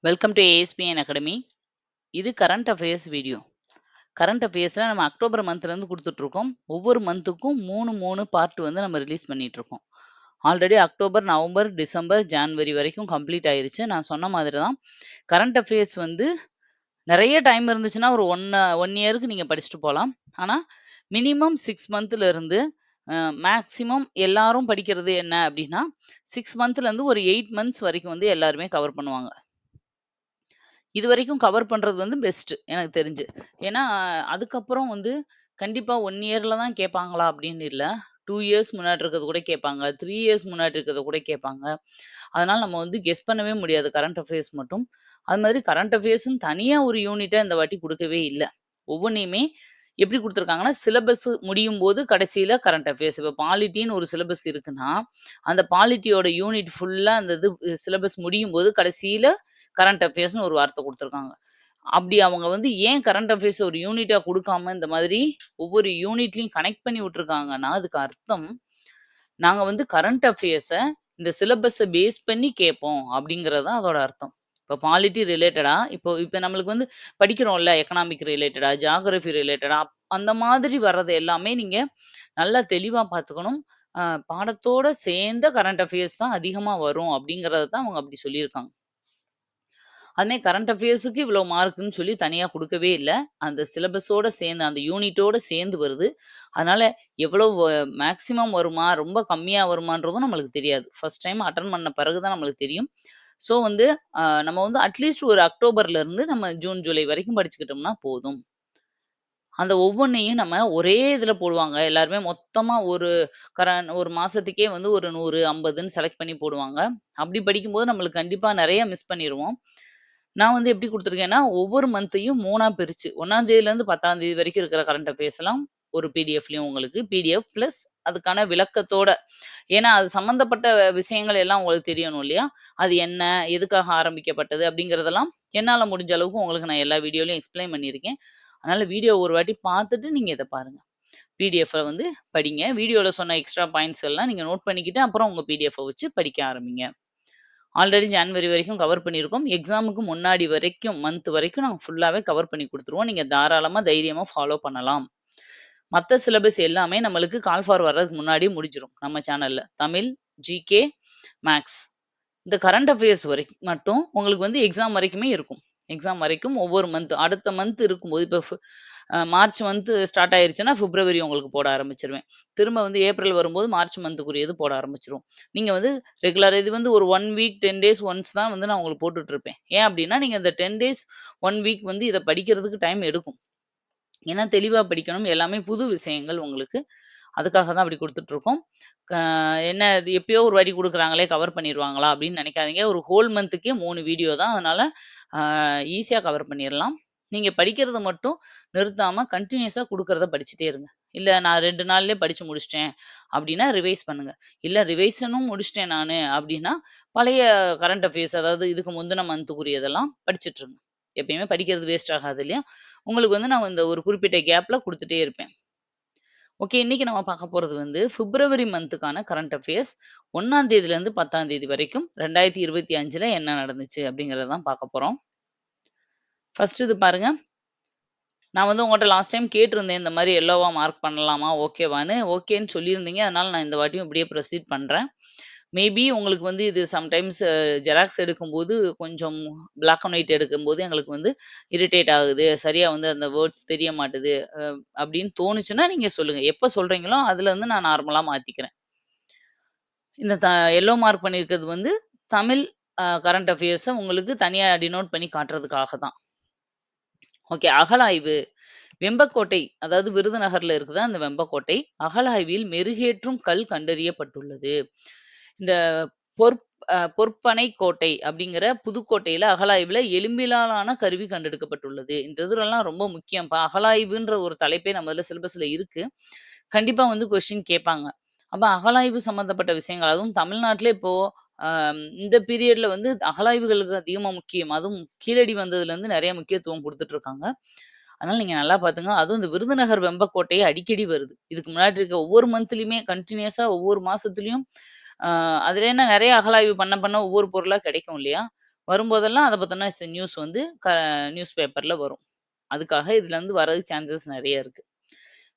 Welcome to ASPN academy. இது current affairs video. Current அஃபேர்ஸ்ல நம்ம October மந்த்லேருந்து கொடுத்துட்ருக்கோம். ஒவ்வொரு மந்த்துக்கும் 3 பார்ட் வந்து நம்ம ரிலீஸ் பண்ணிகிட்ருக்கோம். Already October, November, December, January வரைக்கும் கம்ப்ளீட் ஆயிருச்சு. நான் சொன்ன மாதிரி தான் கரண்ட் அஃபேர்ஸ் வந்து நிறைய டைம் இருந்துச்சுன்னா ஒரு 1 இயருக்கு நீங்கள் படிச்சுட்டு போகலாம். ஆனால் மினிமம் 6 மந்த்லேருந்து மேக்ஸிமம் எல்லாரும் படிக்கிறது என்ன அப்படின்னா 6 மந்த்லேருந்து ஒரு 8 மந்த்ஸ் வரைக்கும் வந்து எல்லாருமே கவர் பண்ணுவாங்க. இதுவரைக்கும் கவர் பண்றது வந்து பெஸ்ட் எனக்கு தெரிஞ்சு. ஏன்னா, அதுக்கப்புறம் வந்து கண்டிப்பா 1 இயர்ல தான் கேட்பாங்களா அப்படின்னு இல்ல. 2 இயர்ஸ் முன்னாடி இருக்கிறது கூட கேட்பாங்க. 3 இயர்ஸ் முன்னாடி இருக்கிறத கூட கேட்பாங்க. அதனால நம்ம வந்து கெஸ் பண்ணவே முடியாது கரண்ட் அஃபேர்ஸ் மட்டும். அது மாதிரி கரண்ட் அஃபேர்ஸ்ன்னு தனியா ஒரு யூனிட்ட இந்த வாட்டி குடுக்கவே இல்ல. ஒவ்வொன்னையுமே எப்படி குடுத்துருக்காங்கன்னா, சிலபஸ் முடியும்போது கடைசியில கரண்ட் அஃபேர்ஸ். இப்ப பாலிட்டின்னு ஒரு சிலபஸ் இருக்குன்னா, அந்த பாலிட்டியோட யூனிட் ஃபுல்லா அந்த இது சிலபஸ் முடியும்போது கடைசியில கரண்ட் அஃபேர்ஸ்ன்னு ஒரு வார்த்தை குடுத்துருக்காங்க. அப்படி அவங்க வந்து ஏன் கரண்ட் அஃபேர்ஸ் ஒரு யூனிட்டா குடுக்காம இந்த மாதிரி ஒவ்வொரு யூனிட்லயும் கனெக்ட் பண்ணி விட்டுருக்காங்கன்னா, அதுக்கு அர்த்தம் நாங்க வந்து கரண்ட் அஃபேர்ஸ இந்த சிலபஸ பேஸ் பண்ணி கேட்போம் அப்படிங்கிறது தான் அதோட அர்த்தம். இப்ப பாலிட்டி ரிலேட்டடா இப்போ இப்ப நம்மளுக்கு வந்து படிக்கிறோம்ல எக்கனாமிக் ரிலேட்டடா, ஜியோகிராஃபி ரிலேட்டடா அந்த மாதிரி வர்றது எல்லாமே நீங்க நல்லா தெளிவா பார்த்துக்கணும். அ பாடத்தோட சேர்ந்த கரண்ட் அஃபேர்ஸ் தான் அதிகமா வரும் அப்படிங்கிறத தான் அவங்க அப்படி சொல்லியிருக்காங்க. அதுமாரி கரண்ட் அஃபேர்ஸுக்கு இவ்வளோ மார்க்குன்னு சொல்லி தனியா குடுக்கவே இல்ல. அந்த சிலபஸோட சேர்ந்து, அந்த யூனிட்டோட சேர்ந்து வருது. அதனால எவ்வளவு மேக்ஸிமம் வருமா? ரொம்ப கம்மியா வருமான்றதும் நம்மளுக்கு தெரியாது. ஃபர்ஸ்ட் டைம் அட்டெண்ட் பண்ண பிறகு தான் நம்மளுக்கு தெரியும். ஸோ வந்து நம்ம வந்து அட்லீஸ்ட் ஒரு அக்டோபர்லேருந்து நம்ம ஜூன், ஜூலை வரைக்கும் படிச்சுக்கிட்டோம்னா போதும். அந்த ஒவ்வொன்னையும் நம்ம ஒரே இதுல போடுவாங்க. எல்லாருமே மொத்தமா ஒரு மாசத்துக்கே வந்து ஒரு 100, 50ன்னு செலக்ட் பண்ணி போடுவாங்க. அப்படி படிக்கும்போது நம்மளுக்கு கண்டிப்பா நெறைய மிஸ் பண்ணிருவோம். நான் வந்து எப்படி குடுத்துருக்கேன்னா, ஒவ்வொரு மந்த்தையும் 3ஆ பிரிச்சு 1ஆம் தேதியிலேருந்து 10ஆம் தேதி வரைக்கும் இருக்கிற கரண்ட் அஃபேர்ஸ்லாம் ஒரு பிடிஎஃப்லயும் உங்களுக்கு பிடிஎஃப் பிளஸ் அதுக்கான விளக்கத்தோட. ஏன்னா, அது சம்மந்தப்பட்ட விஷயங்கள் எல்லாம் உங்களுக்கு தெரியணும் இல்லையா? அது என்ன? எதுக்காக ஆரம்பிக்கப்பட்டது? அப்படிங்கிறதெல்லாம் என்னால முடிஞ்ச அளவுக்கு உங்களுக்கு நான் எல்லா வீடியோலயும் எக்ஸ்ப்ளைன் பண்ணியிருக்கேன். அதனால வீடியோ ஒரு வாட்டி பார்த்துட்டு நீங்க இத பாருங்க. பிடிஎஃப்ல வந்து படிங்க. வீடியோல சொன்ன எக்ஸ்ட்ரா பாயிண்ட்ஸ் எல்லாம் நீங்க நோட் பண்ணிக்கிட்டு, அப்புறம் உங்க பிடிஎஃப்ப வச்சு படிக்க ஆரம்பிங்க. ஆல்ரெடி ஜான்வரி வரைக்கும் கவர் பண்ணியிருக்கோம். எக்ஸாமுக்கு முன்னாடி வரைக்கும், மந்த் வரைக்கும் நாங்க ஃபுல்லாவே கவர் பண்ணி குடுத்துருவோம். நீங்க தாராளமா, தைரியமா ஃபாலோ பண்ணலாம். மத்த சிலபஸ் எல்லாமே நம்மளுக்கு கால் ஃபார் வர்றதுக்கு முன்னாடியே முடிஞ்சிரும். நம்ம சேனல்ல. Tamil, GK, maths. இந்த கரண்ட் அஃபேர்ஸ் வரைக்கும் மட்டும் உங்களுக்கு வந்து எக்ஸாம் வரைக்குமே இருக்கும். எக்ஸாம் வரைக்கும் ஒவ்வொரு மந்த் அடுத்த மந்த் இருக்கும்போது இப்ப மார்ச் மந்த் ஸ்டார்ட் ஆயிருச்சுன்னா, பிப்ரவரி உங்களுக்கு போட ஆரம்பிச்சுருவேன். திரும்ப வந்து ஏப்ரல் வரும்போது மார்ச் மந்த்துக்குரியது போட ஆரம்பிச்சுருவோம். நீங்க வந்து ரெகுலரா இது வந்து ஒரு 1 வீக் 10 டேஸ் ஒன்ஸ் தான் வந்து நான் உங்களுக்கு போட்டுட்டு இருப்பேன். ஏன் அப்டின்னா, நீங்க இந்த 10 டேஸ் 1 வீக் வந்து இத படிக்கிறதுக்கு டைம் எடுக்கும். ஏன்னா தெளிவா படிக்கணும். எல்லாமே புது விஷயங்கள் உங்களுக்கு. அதுக்காக தான் அப்படி குடுத்துட்டுருக்கோம். க என்ன இது எப்பயோ ஒரு வாட்டி குடுக்குறாங்களே கவர் பண்ணிருவாங்களா அப்படின்னு நெனைக்காதீங்க. ஒரு ஹோல் மந்த்துக்கே 3 வீடியோ தான். அதனால அ ஈஸியா கவர் பண்ணிறலாம். நீங்க படிக்கிறத மட்டும் நிறுத்தாம கன்டினியூஸா குடுக்கறத படிச்சுட்டே இருங்க. இல்ல நான் 2 நாள்லயே படிச்சு முடிச்சுட்டேன் அப்படின்னா ரிவைஸ் பண்ணுங்க. இல்ல ரிவைஷனும் முடிச்சுட்டேன் நானு அப்படின்னா, பழைய கரண்ட் அஃபேர்ஸ் அதாவது இதுக்கு முந்தின மந்த்துக்குரியதெல்லாம் படிச்சுட்டுருங்க. எப்பயுமே படிக்கிறது வேஸ்ட் ஆகாது இல்லையா? உங்களுக்கு வந்து நான் இந்த ஒரு குறிப்பிட்ட கேப்ல குடுத்துட்டே இருப்பேன். ஓகே. இன்னைக்கு நம்ம பார்க்க போறது வந்து பிப்ரவரி மந்த்துக்கான கரண்ட் அஃபேர்ஸ் 1ஆம் தேதியிலேருந்து 10ஆம் தேதி வரைக்கும் 2025ல என்ன நடந்துச்சு அப்படிங்கிறத தான் பார்க்க போறோம். ஃபர்ஸ்ட் இது பாருங்க. நான் வந்து உங்கள்ட்ட லாஸ்ட் டைம் கேட்டிருந்தேன். இந்த மாரி எல்லோவா மார்க் பண்ணலாமா? ஓகேவான்னு. ஓகேன்னு சொல்லியிருந்தீங்க. அதனால நான் இந்த வாட்டியும் இப்படியே ப்ரொசீட் பண்றேன். மேபி உங்களுக்கு வந்து இது சம்டைம்ஸ் ஜெராக்ஸ் எடுக்கும்போது கொஞ்சம் பிளாக் அண்ட் ஒயிட் எடுக்கும்போது எங்களுக்கு வந்து இரிட்டேட் ஆகுது. சரியா வந்து அந்த வேர்ட்ஸ் தெரிய மாட்டுது. அப்படின்னு தோணுச்சுன்னா நீங்க சொல்லுங்க. எப்ப சொல்றீங்களோ அதுலருந்து நான் நார்மலா மாத்திக்கிறேன். இந்த எல்லோ மார்க் பண்ணியிருக்கிறது வந்து தமிழ் கரண்ட் அஃபேர்ஸ உங்களுக்கு தனியா டினோட் பண்ணி காட்டுறதுக்காக தான். ஓகே. அகழாய்வு. வெம்பக்கோட்டை அதாவது விருதுநகர்ல இருக்குதா அந்த வெம்பக்கோட்டை. அகழாய்வில் மெருகேற்றும் கல் கண்டறியப்பட்டுள்ளது. இந்த பொற் பொற்பனை கோட்டை அப்படிங்கிற புதுக்கோட்டையில அகழாய்வுல எலும்பிலாலான கருவி கண்டெடுக்கப்பட்டுள்ளது. இந்த இதுலலாம் ரொம்ப முக்கியம்ப்பா. அகழாய்வுன்ற ஒரு தலைப்பே நம்ம இதுல சிலபஸ்ல இருக்கு. கண்டிப்பா வந்து கொஸ்டின் கேட்பாங்க. அப்ப அகழாய்வு சம்மந்தப்பட்ட விஷயங்கள் அதுவும் தமிழ்நாட்டிலே இப்போ இந்த பீரியட்ல வந்து அகழாய்வுகளுக்கு அதிகமா முக்கியம். அதுவும் கீழடி வந்ததுலேருந்து நெறைய முக்கியத்துவம் குடுத்துட்டு இருக்காங்க. அதனால நீங்க நல்லா பாத்துங்க. அதுவும் இந்த விருதுநகர் வெம்பக்கோட்டை அடிக்கடி வருது. இதுக்கு முன்னாடி இருக்க ஒவ்வொரு மந்த்லயுமே கன்டினியூஸா ஒவ்வொரு மாசத்துலயும் அதுல என்ன நெறைய அகழாய்வு பண்ண ஒவ்வொரு பொருளா கிடைக்கும் இல்லையா? வரும்போதெல்லாம் அத பத்தின நியூஸ் வந்து நியூஸ் பேப்பர்ல வரும். அதுக்காக இதுல இருந்து வரதுக்கு சான்சஸ் நெறைய இருக்கு.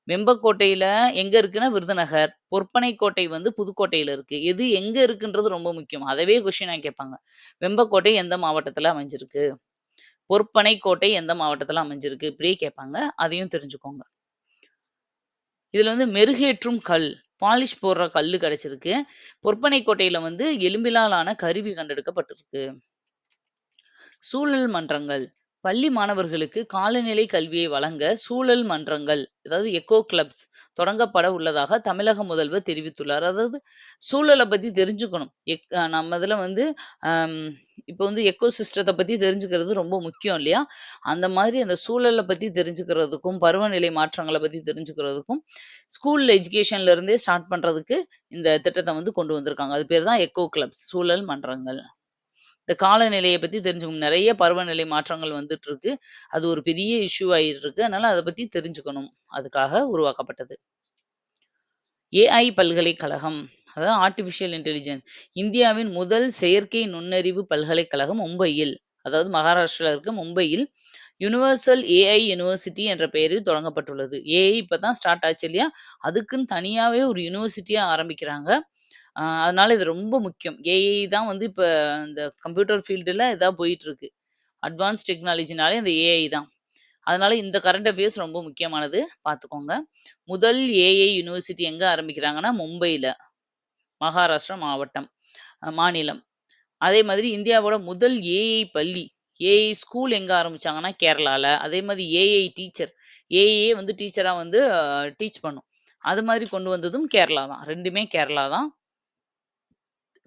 வெம்பக்கோட்டையில எங்க இருக்குன்னா விருதுநகர். பொற்பனைக்கோட்டை வந்து புதுக்கோட்டையில இருக்கு. எது எங்க இருக்குன்றது ரொம்ப முக்கியம். அதவே கொஸ்டினா கேட்பாங்க. வெம்பக்கோட்டை எந்த மாவட்டத்துல அமைஞ்சிருக்கு? பொற்பனைக்கோட்டை எந்த மாவட்டத்துல அமைஞ்சிருக்கு? இப்படியே கேட்பாங்க. அதையும் தெரிஞ்சுக்கோங்க. இதுல வந்து மெருகேற்றும் கல், பாலிஷ் போடுற கல்லு கிடைச்சிருக்கு. பொற்பனைக்கோட்டையில வந்து எலும்பிலால் ஆன கருவி கண்டெடுக்கப்பட்டிருக்கு. சூழல் மன்றங்கள். பள்ளி மாணவர்களுக்கு காலநிலை கல்வியை வழங்க சூழல் மன்றங்கள், அதாவது எக்கோ கிளப்ஸ் தொடங்கப்பட உள்ளதாக தமிழக முதல்வர் தெரிவித்துள்ளார். அதாவது சூழல பத்தி தெரிஞ்சுக்கணும். நம்ம இதுல வந்து அம் இப்போ வந்து எக்கோ சிஸ்டத்த பத்தி தெரிஞ்சுக்கிறது ரொம்ப முக்கியம் இல்லையா? அந்த மாதிரி அந்த சூழல பத்தி தெரிஞ்சுக்கிறதுக்கும், பருவநிலை மாற்றங்கள பத்தி தெரிஞ்சுக்கிறதுக்கும், ஸ்கூல் எஜுகேஷன்ல இருந்தே ஸ்டார்ட் பண்றதுக்கு இந்த திட்டத்த வந்து கொண்டு வந்திருக்காங்க. அது பேர் தான் எக்கோ கிளப்ஸ், சூழல் மன்றங்கள். இந்த காலநிலைய பத்தி தெரிஞ்சுக்கணும். நெறைய பருவநிலை மாற்றங்கள் வந்துட்டு இருக்கு. அது ஒரு பெரிய இஷ்யூ ஆயிட்டு இருக்கு. அதனால அத பத்தி தெரிஞ்சுக்கணும். அதுக்காக உருவாக்கப்பட்டது. ஏஐ பல்கலைக்கழகம். அதாவது ஆர்ட்டிஃபிஷியல் இன்டெலிஜென்ஸ். இந்தியாவின் முதல் செயற்கை நுண்ணறிவு பல்கலைக்கழகம் மும்பையில், அதாவது மகாராஷ்டிரால இருக்க மும்பையில் யுனிவர்சல் ஏஐ யுனிவர்சிட்டி என்ற பெயரில் தொடங்கப்பட்டுள்ளது. ஏஐ இப்ப தான் ஸ்டார்ட் ஆச்சு இல்லையா? அதுக்குன்னு தனியாவே ஒரு யுனிவர்சிட்டியா ஆரம்பிக்கிறாங்க. அதனால இது ரொம்ப முக்கியம். ஏஐ தான் வந்து இப்ப இந்த கம்ப்யூட்டர் ஃபீல்டுல இதா போயிட்டுருக்கு. அட்வான்ஸ் டெக்னாலஜினாலே இந்த ஏஐ தான். அதனால இந்த கரண்ட் அஃபேர்ஸ் ரொம்ப முக்கியமானது. பார்த்துக்கோங்க. முதல் ஏஐ யுனிவர்சிட்டி எங்க ஆரம்பிக்கிறாங்கன்னா, மும்பைல, மகாராஷ்டிரா மாவட்டம் மாநிலம். அதே மாதிரி இந்தியாவோட முதல் ஏஐ பள்ளி, ஏஐ ஸ்கூல் எங்க ஆரம்பிச்சாங்கன்னா, கேரளால. அதே மாதிரி ஏஐ டீச்சர், ஏஐயே வந்து டீச்சரா வந்து டீச் பண்ணும். அது மாதிரி கொண்டு வந்ததும் கேரளா தான். 2மே கேரளா தான்.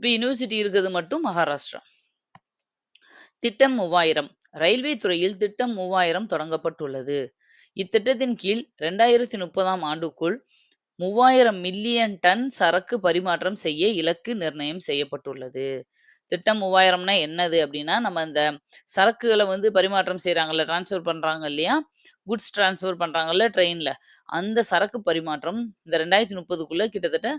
இப்ப யுனிவர்சிட்டி இருக்கிறது மட்டும் மகாராஷ்டிரா. திட்டம் 3000. ரயில்வே துறையில் திட்டம் 3000 தொடங்கப்பட்டுள்ளது. இத்திட்டத்தின் கீழ் 2030ஆம் ஆண்டுக்குள் 3000 மில்லியன் டன் சரக்கு பரிமாற்றம் செய்ய இலக்கு நிர்ணயம் செய்யப்பட்டுள்ளது. திட்டம் 3000ம்னா என்னது அப்படின்னா, நம்ம இந்த சரக்குகள வந்து பரிமாற்றம் செய்றாங்கல்ல, ட்ரான்ஸ்ஃபர் பண்றாங்க இல்லையா? குட்ஸ் ட்ரான்ஸ்ஃபர் பண்றாங்கல்ல ட்ரெயின்ல. அந்த சரக்கு பரிமாற்றம் இந்த 2030க்குள்ள கிட்டத்தட்ட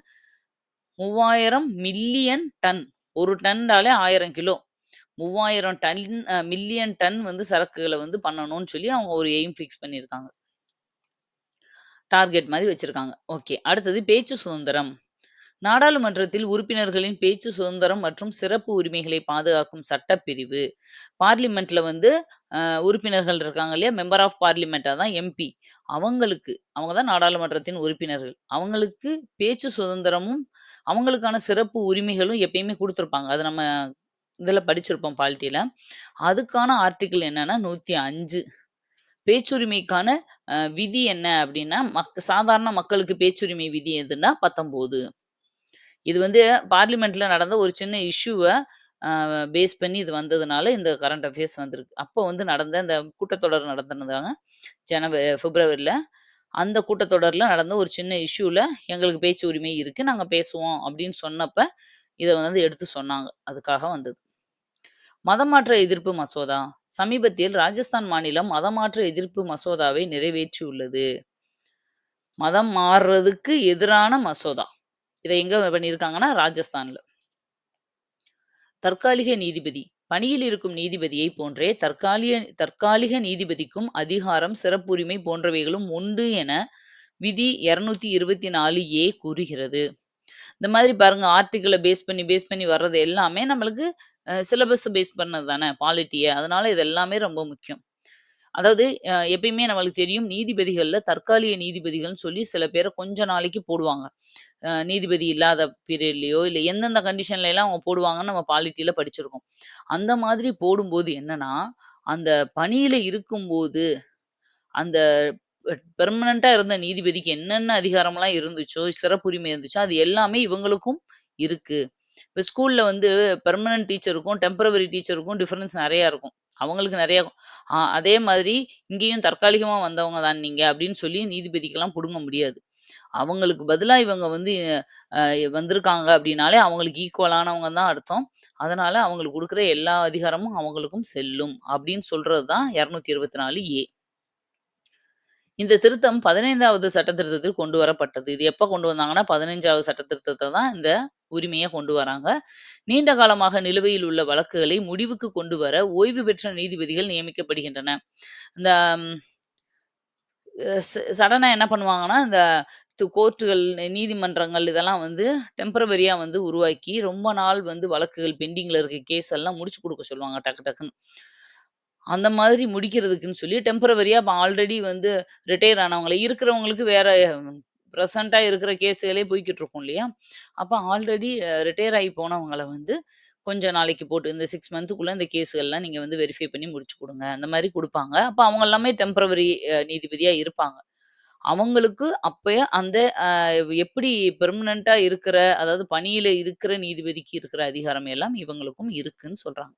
3000 மில்லியன் டன். 1 டன்னாலே 1000 கிலோ. 3000 டன் மில்லியன் டன் வந்து சரக்குகள வந்து பண்ணணும்னு சொல்லி அவங்க ஒரு எய்ம் ஃபிக்ஸ் பண்ணியிருக்காங்க. டார்கெட் மாரி வச்சிருக்காங்க. ஓகே. அடுத்தது பேச்சு சுதந்திரம். நாடாளுமன்றத்தில் உறுப்பினர்களின் பேச்சு சுதந்திரம் மற்றும் சிறப்பு உரிமைகளை பாதுகாக்கும் சட்டப்பிரிவு. பார்லிமென்ட்ல வந்து உறுப்பினர்கள் இருக்காங்க இல்லையா? மெம்பர் ஆஃப் பார்லிமென்ட் அதான் எம்பி. அவங்க தான் நாடாளுமன்றத்தின் உறுப்பினர்கள். அவங்களுக்கு பேச்சு சுதந்திரமும், அவங்களுக்கான சிறப்பு உரிமைகளும் எப்பயுமே குடுத்துருப்பாங்க. அது நம்ம இதுல படிச்சிருப்போம் பாலிட்டில. அதுக்கான ஆர்டிக்கிள் என்னன்னா 105. பேச்சுரிமைக்கான விதி என்ன அப்டின்னா, சாதாரண மக்களுக்கு பேச்சுரிமை விதி எதுன்னா 19. இது வந்து பார்லிமென்ட்ல நடந்த ஒரு சின்ன இஷ்யூவ அ பேஸ் பண்ணி இது வந்ததுனால, இந்த கரண்ட் அஃபேர்ஸ் வந்திருக்கு. அப்போ வந்து நடந்த இந்த கூட்டத்தொடர் நடத்துனதாங்க பிப்ரவரில. அந்த கூட்டத்தொடர்ல நடந்த ஒரு சின்ன இஷ்யூல எங்களுக்கு பேச்சு உரிமை இருக்கு. நாங்க பேசுவோம் அப்டின்னு சொன்னப்ப, இத வந்து எடுத்து சொன்னாங்க. அதுக்காக வந்தது. மதமாற்ற எதிர்ப்பு மசோதா. சமீபத்தில் ராஜஸ்தான் மாநிலம் மதமாற்ற எதிர்ப்பு மசோதாவை நிறைவேற்றியுள்ளது. மதம் மாறுறதுக்கு எதிரான மசோதா. இத எங்க பண்ணியிருக்காங்கன்னா, ராஜஸ்தான்ல. தற்காலிக நீதிபதி. பணியில் இருக்கும் நீதிபதியைப் போன்றே தற்காலிக நீதிபதிக்கும் அதிகாரம், சிறப்புரிமை போன்றவைகளும் உண்டு என விதி 224 கூறுகிறது. இந்த மாதிரி பாருங்க ஆர்டிக்கிள பேஸ் பண்ணி வர்றது எல்லாமே நம்மளுக்கு சிலபஸ் பேஸ் பண்ணது தானே பாலிட்டிய. அதனால இது எல்லாமே ரொம்ப முக்கியம். அதாவது எப்பயுமே நம்மளுக்கு தெரியும் நீதிபதிகள்ல தற்காலிக நீதிபதிகள்னு சொல்லி சில பேர கொஞ்ச நாளைக்கு போடுவாங்க. நீதிபதி இல்லாத பீரியட்லயோ, இல்ல எந்தெந்த கண்டிஷன்ல எல்லாம் அவங்க போடுவாங்கன்னு நம்ம பாலிட்டில படிச்சிருக்கோம். அந்த மாதிரி போடும்போது என்னன்னா, அந்த பணியில இருக்கும்போது அந்த பெர்மனன்ட்டா இருந்த நீதிபதிக்கு என்னென்ன அதிகாரம்லாம் இருந்துச்சோ, சிறப்புரிமை இருந்துச்சோ, அது எல்லாமே இவங்களுக்கும் இருக்கு. இப்ப ஸ்கூல்ல வந்து பெர்மனன்ட் டீச்சருக்கும், டெம்பரவரி டீச்சருக்கும் டிஃபரன்ஸ் நெறையா இருக்கும். அவங்களுக்கு நெறைய அதே மாதிரி இங்கேயும் தற்காலிகமா வந்தவங்க தான் நீங்க அப்படின்னு சொல்லி நீதிபதிக்கெல்லாம் புடுங்க முடியாது. அவங்களுக்கு பதிலா இவங்க வந்து அ வந்திருக்காங்க அப்படின்னாலே அவங்களுக்கு ஈக்குவலானவங்க தான் அர்த்தம். அதனால அவங்களுக்கு குடுக்குற எல்லா அதிகாரமும் அவங்களுக்கும் செல்லும் அப்படின்னு சொல்றது தான் 224 ஏ. இந்த திருத்தம் 15வது சட்ட திருத்தத்தில் கொண்டு வரப்பட்டது. இது எப்ப கொண்டு வந்தாங்கன்னா, 15வது சட்ட திருத்தத்த தான் இந்த உரிமைய கொண்டு வராங்க. நீண்ட காலமாக நிலுவையில் உள்ள வழக்குகளை முடிவுக்கு கொண்டு வர ஓய்வு பெற்ற நீதிபதிகள் நியமிக்கப்படுகின்றன. இந்த சடனா என்ன பண்ணுவாங்கன்னா, இந்த கோர்ட்டுகள், நீதிமன்றங்கள் இதெல்லாம் வந்து டெம்பரவரியா வந்து உருவாக்கி, ரொம்ப நாள் வந்து வழக்குகள் பெண்டிங்ல இருக்க கேஸ் எல்லாம் முடிச்சு குடுக்க சொல்லுவாங்க டக்கு டக்குன்னு. அந்த மாதிரி முடிக்கிறதுக்குன்னு சொல்லி டெம்பரவரியா இப்ப ஆல்ரெடி வந்து ரிட்டயர் ஆனவங்கள இருக்கிறவங்களுக்கு வேற பிரசன்ட்டா இருக்கிற கேஸுகளே போய்க்கிட்டு இருக்கும் இல்லையா? அப்ப ஆல்ரெடி ரிட்டயர் ஆயி போனவங்கள வந்து கொஞ்ச நாளைக்கு போட்டு இந்த 6 மந்த்துக்குள்ள இந்த கேஸ்கள்லாம் நீங்க வந்து வெரிஃபை பண்ணி முடிச்சு குடுங்க. அந்த மாரி குடுப்பாங்க. அப்ப அவங்க எல்லாமே டெம்பரவரி நீதிபதியா இருப்பாங்க. அவங்களுக்கு அப்பயே அந்த அ எப்படி பெர்மனன்ட்டா இருக்கிற அதாவது பணியில இருக்கிற நீதிபதிக்கு இருக்கிற அதிகாரம் எல்லாம் இவங்களுக்கும் இருக்குன்னு சொல்றாங்க.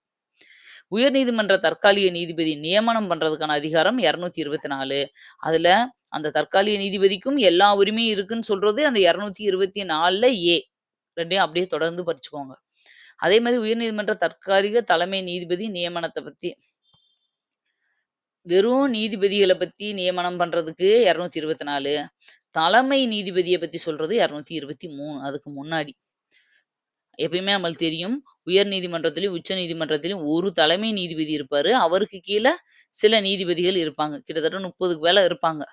உயர்நீதிமன்ற தற்காலிக நீதிபதி நியமனம் பண்றதுக்கான அதிகாரம் 224. அதுல அந்த தற்காலிக நீதிபதிக்கும் எல்லா உரிமையும் இருக்குன்னு சொல்றது அந்த 224ல ஏ. 2யும் அப்படியே தொடர்ந்து படிச்சுக்கோங்க. அதே மாரி உயர்நீதிமன்ற தற்காலிக தலைமை நீதிபதி நியமனத்த பத்தி வெறும் நீதிபதிகள பத்தி நியமனம் பண்றதுக்கு 224. தலைமை நீதிபதிய பத்தி சொல்றது 223 அதுக்கு முன்னாடி. எப்பயுமே நம்மளுக்கு தெரியும். உயர் நீதிமன்றத்திலயும், உச்ச நீதிமன்றத்திலயும் ஒரு தலைமை நீதிபதி இருப்பாரு. அவருக்கு கீழ சில நீதிபதிகள் இருப்பாங்க. கிட்டத்தட்ட 30க்கு மேல இருப்பாங்க.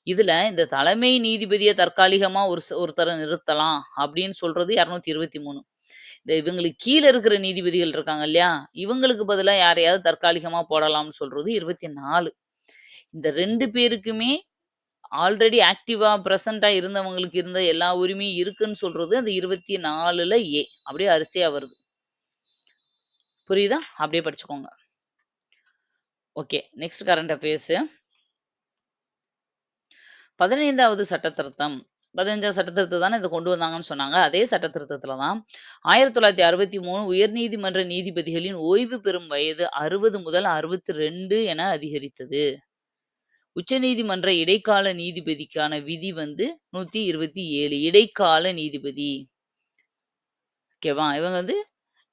இதுல இந்த தலைமை நீதிபதிய தற்காலிகமா ஒருத்தர நிறுத்தலாம் அப்படின்னு சொல்றது 223. இந்த இவங்களுக்கு கீழ இருக்கிற நீதிபதிகள் இருக்காங்க இல்லையா? இவங்களுக்கு பதிலா யாரையாவது தற்காலிகமா போடலாம்னு சொல்றது 24. இந்த 2 பேருக்குமே ஆல்ரெடி ஆக்டிவா பிரசன்ட்டா இருந்தவங்களுக்கு இருந்த எல்லா உரிமையும் இருக்குன்னு சொல்றது அந்த 24ல ஏ. அப்படியே வரிசையா வருது. புரியுதா? அப்படியே படிச்சுக்கோங்க. ஓகே. Next current affairs. 15வது சட்ட திருத்தம். 15வது சட்ட திருத்தம் தானே இத கொண்டு வந்தாங்கன்னு சொன்னாங்க. அதே சட்ட திருத்தத்தில தான் 1963 உயர்நீதிமன்ற நீதிபதிகளின் ஓய்வு பெறும் வயது 60 முதல் 62 என அதிகரித்தது. உச்சநீதிமன்ற இடைக்கால நீதிபதிக்கான விதி வந்து 127 இடைக்கால நீதிபதி. ஓகேவா? இவங்க வந்து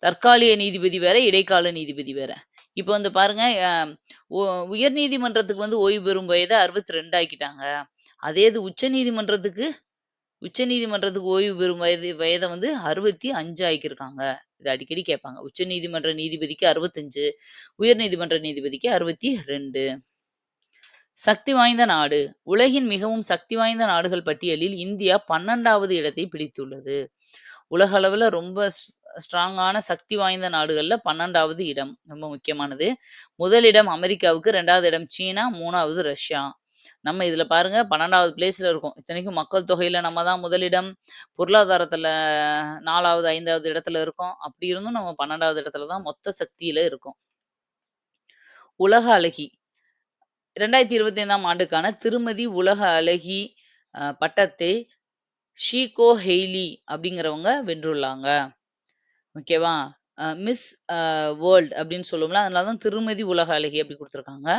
தற்காலிக நீதிபதி வேற, இடைக்கால நீதிபதி வேற. இப்ப வந்து பாருங்க, ஒ உயர்நீதிமன்றத்துக்கு வந்து ஓய்வு பெறும் வயத 62 ஆக்கிட்டாங்க. அதே இது உச்சநீதிமன்றத்துக்கு ஓய்வு பெறும் வயத வந்து 65 ஆக்கியிருக்காங்க. இது அடிக்கடி கேட்பாங்க. உச்சநீதிமன்ற நீதிபதிக்கு 65, உயர்நீதிமன்ற நீதிபதிக்கு 62. சக்தி வாய்ந்த நாடு. உலகின் மிகவும் சக்தி வாய்ந்த நாடுகள் பட்டியலில் இந்தியா 12வது இடத்தை பிடித்துள்ளது. உலக அளவுல ரொம்ப ஸ்ட்ராங்கான சக்தி வாய்ந்த நாடுகள்ல 12வது இடம். ரொம்ப முக்கியமானது. முதல் இடம் அமெரிக்காவுக்கு, 2வது இடம் சீனா, 3வது ரஷ்யா. நம்ம இதுல பாருங்க 12வது பிளேஸ்ல இருக்கோம். இத்தனைக்கும் மக்கள் தொகையில நம்ம தான் முதலிடம். பொருளாதாரத்துல 4வது, 5வது இடத்துல இருக்கோம். அப்படி இருந்தும் நம்ம 12வது இடத்துல தான் மொத்த சக்தியில இருக்கோம். உலக அழகி. 2025ஆம் ஆண்டுக்கான திருமதி உலக அழகி பட்டத்தை ஷீகோ ஹெய்லி அப்படிங்கிறவங்க வென்றுள்ளாங்க. ஓகேவா? மிஸ் வேர்ல்ட் அப்படின்னு சொல்லுவோம்ல, அதனால தான் திருமதி உலக அழகி அப்படி குடுத்துருக்காங்க.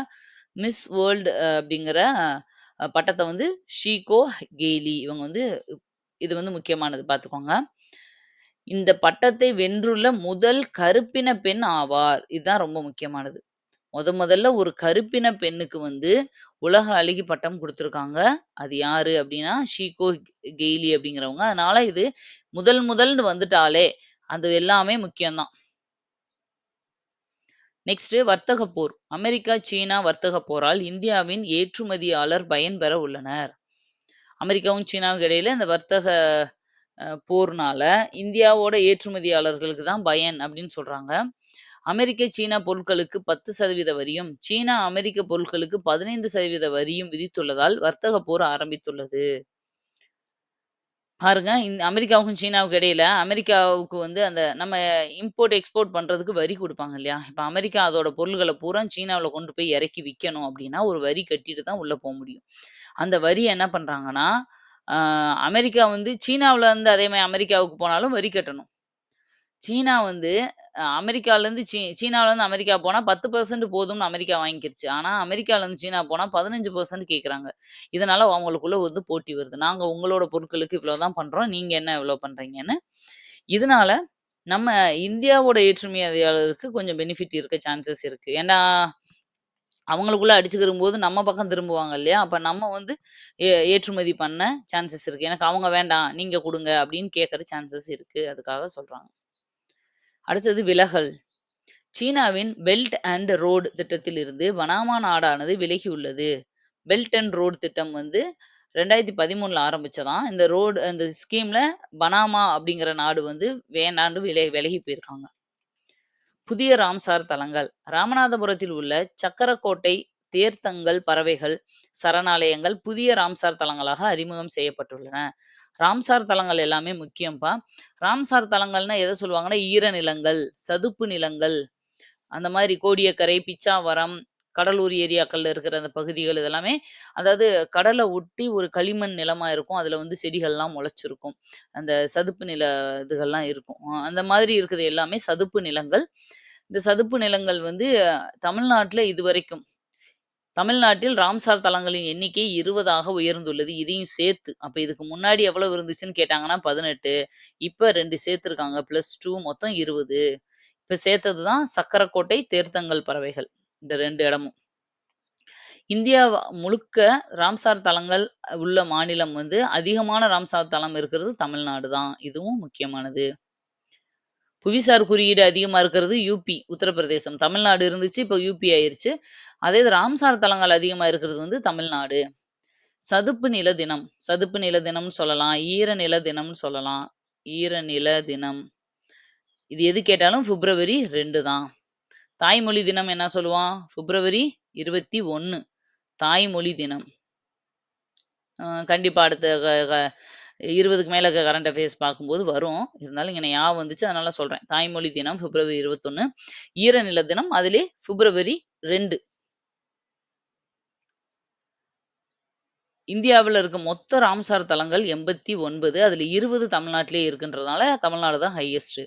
மிஸ் வேர்ல்ட் அப்படிங்கிற பட்டத்த வந்து ஷீகோ கெய்லி இவங்க வந்து இது வந்து முக்கியமானது பார்த்துக்கோங்க. இந்த பட்டத்தை வென்றுள்ள முதல் கருப்பின பெண் ஆவார். இதுதான் ரொம்ப முக்கியமானது. முதல்ல ஒரு கருப்பின பெண்ணுக்கு வந்து உலக அழகி பட்டம் குடுத்துருக்காங்க. அது யாரு அப்டின்னா, ஷீகோ கெய்லி அப்படிங்கிறவங்க. அதனால இது முதல்னு வந்துட்டாலே, அது எல்லாமே முக்கியம் தான். நெக்ஸ்ட் வர்த்தக போர். அமெரிக்கா, சீனா வர்த்தக போரால் இந்தியாவின் ஏற்றுமதியாளர் பயன்பெற உள்ளனர். அமெரிக்காவும், சீனாவுக்கும் இடையில இந்த வர்த்தக போர்னால இந்தியாவோட ஏற்றுமதியாளர்களுக்கு தான் பயன் அப்படின்னு சொல்றாங்க. அமெரிக்க, சீனா பொருட்களுக்கு 10% வரியும், சீனா அமெரிக்க பொருட்களுக்கு 15% வரியும் விதித்துள்ளதால் வர்த்தக போர் ஆரம்பித்துள்ளது. பாருங்க, அமெரிக்காவுக்கும் சீனாவுக்கும் இடையில அமெரிக்காவுக்கு வந்து அந்த நம்ம இம்போர்ட், எக்ஸ்போர்ட் பண்றதுக்கு வரி குடுப்பாங்க இல்லையா? இப்ப அமெரிக்கா அதோட பொருள்கள பூரா சீனாவுல கொண்டு போய் இறக்கி விக்கணும் அப்படின்னா, ஒரு வரி கட்டிட்டு தான் உள்ள முடியும். அந்த வரிய என்ன பண்றாங்கன்னா, அ அமெரிக்கா வந்து சீனாவுல இருந்து அதே மாரி அமெரிக்காவுக்கு போனாலும் வரி கட்டணும். சீனா வந்து அமெரிக்காலருந்து சீனாவுலருந்து அமெரிக்கா போனா 10% போதும்னு அமெரிக்கா வாங்கிக்கிருச்சு. ஆனா, அமெரிக்காலருந்து சீனா போனா 15% கேட்குறாங்க. இதனால அவங்களுக்குள்ள வந்து போட்டி வருது. நாங்க உங்களோட பொருட்களுக்கு இவ்வளோ தான் பண்றோம். நீங்க என்ன இவ்வளோ பண்றீங்கன்னு. இதனால நம்ம இந்தியாவோட ஏற்றுமதியாளருக்கு கொஞ்சம் பெனிஃபிட் இருக்க சான்சஸ் இருக்கு. ஏன்னா, அவங்களுக்குள்ள அடிச்சுக்கிரும்போது நம்ம பக்கம் திரும்புவாங்க இல்லையா? அப்ப நம்ம வந்து ஏற்றுமதி பண்ண சான்சஸ் இருக்கு. எனக்கு அவங்க வேண்டாம், நீங்க குடுங்க அப்படின்னு கேட்கற சான்சஸ் இருக்கு. அதுக்காக சொல்றாங்க. அடுத்தது விலகல். சீனாவின் பெல்ட் அண்ட் ரோடு திட்டத்தில் இருந்து பனாமா நாடானது விலகியுள்ளது. பெல்ட் அண்ட் ரோடு திட்டம் வந்து 2013ல ஆரம்பிச்சதாம். இந்த ரோடு அந்த ஸ்கீம்ல பனாமா அப்படிங்கிற நாடு வந்து வேணான்னு விலகி போயிருக்காங்க. புதிய ராம்சார் தலங்கள். ராமநாதபுரத்தில் உள்ள சக்கரக்கோட்டை தேர்த்தங்கள் பறவைகள் சரணாலயங்கள் புதிய ராம்சார் தலங்களாக அறிமுகம் செய்யப்பட்டுள்ளன. ராம்சார் தலங்கள் எல்லாமே முக்கியம்ப்பா. ராம்சார் தலங்கள்னா எத சொல்லுவாங்கன்னா, ஈரநிலங்கள், சதுப்பு நிலங்கள், அந்த மாதிரி கோடியக்கரை, பிச்சாவரம், கடலூர் ஏரியாக்கள்ல இருக்கிற அந்த பகுதிகள் இதெல்லாமே அதாவது கடல ஒட்டி ஒரு களிமண் நிலமா இருக்கும். அதுல வந்து செடிகள்லாம் முளைச்சிருக்கும். அந்த சதுப்பு நில இதுகள்லாம் இருக்கும். அந்த மாதிரி இருக்குது எல்லாமே சதுப்பு நிலங்கள். இந்த சதுப்பு நிலங்கள் வந்து தமிழ்நாட்டுல இதுவரைக்கும் தமிழ்நாட்டில் ராம்சார் தலங்களின் எண்ணிக்கை 20ஆக உயர்ந்துள்ளது. இதையும் சேர்த்து. அப்ப இதுக்கு முன்னாடி எவ்வளவு இருந்துச்சுன்னு கேட்டாங்கன்னா 18. இப்ப 2 சேர்த்துருக்காங்க. +2 மொத்தம் 20. இப்ப சேர்த்தது தான் சக்கரக்கோட்டை, தேர்த்தங்கள் பறவைகள். இந்த 2 இடமும். இந்தியா முழுக்க ராம்சார் தலங்கள் உள்ள மாநிலம் வந்து அதிகமான ராம்சார் தலம் இருக்கிறது தமிழ்நாடு தான். இதுவும் முக்கியமானது. புவிசார் குறியீடு அதிகமா இருக்கிறது யுபி, உத்தரப்பிரதேசம். தமிழ்நாடு இருந்துச்சு. இப்ப யுபி ஆயிருச்சு. அதே இது ராம்சார் தலங்கள் அதிகமா இருக்கிறது வந்து தமிழ்நாடு. சதுப்பு நில தினம். சதுப்பு நில தினம்னு சொல்லலாம். ஈரநில தினம்னு சொல்லலாம். ஈரநில தினம். இது எது கேட்டாலும் பிப்ரவரி 2 தான். தாய்மொழி தினம் என்ன சொல்லுவோம்? பிப்ரவரி 21 தாய்மொழி தினம். கண்டிப்பா அடுத்த க க 20க்கு மேல கரண்ட் அஃபேர்ஸ் பார்க்கும்போது வரும். இருந்தாலும் இங்க ஞாபகம் வந்துச்சு. அதனால சொல்றேன். தாய்மொழி தினம் பிப்ரவரி 21. ஈரநில தினம் அதிலே பிப்ரவரி 2. இந்தியாவுல இருக்க மொத்த ராம்சார் தலங்கள் 89. அதுல 20 தமிழ்நாட்டிலேயே இருக்குன்றதுனால தமிழ்நாடு தான் ஹையஸ்ட்.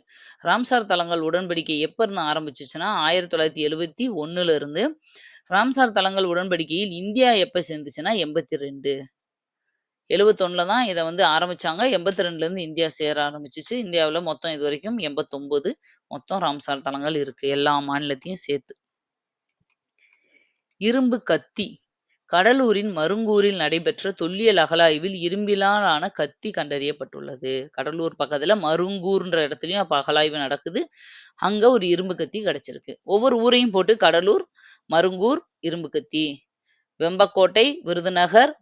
ராம்சார் தலங்கள் உடன்படிக்கை எப்ப இருந்து ஆரம்பிச்சுச்சுன்னா, 1971ல இருந்து ராம்சார் தலங்கள் உடன்படிக்கையில் இந்தியா எப்ப சேர்ந்துச்சுன்னா 82. 71ல தான் இத வந்து ஆரம்பிச்சாங்க. 82லேருந்து இந்தியா சேர ஆரம்பிச்சுச்சு. இந்தியாவுல மொத்தம் இதுவரைக்கும் 89 மொத்தம் ராம்சார் தலங்கள் இருக்கு. எல்லா மாநிலத்தையும் சேர்த்து. இரும்பு கத்தி. கடலூரின் மருங்கூரில் நடைபெற்ற தொல்லியல் அகழாய்வில் இரும்பிலால் ஆன கத்தி கண்டறியப்பட்டுள்ளது. கடலூர் பக்கத்துல மருங்கூர்ன்ற இடத்துலயும் அப்ப அகழாய்வு நடக்குது. அங்க ஒரு இரும்பு கத்தி கிடைச்சிருக்கு. ஒவ்வொரு ஊரையும் போட்டு கடலூர், மருங்கூர், இரும்பு கத்தி, வெம்பக்கோட்டை, விருதுநகர்,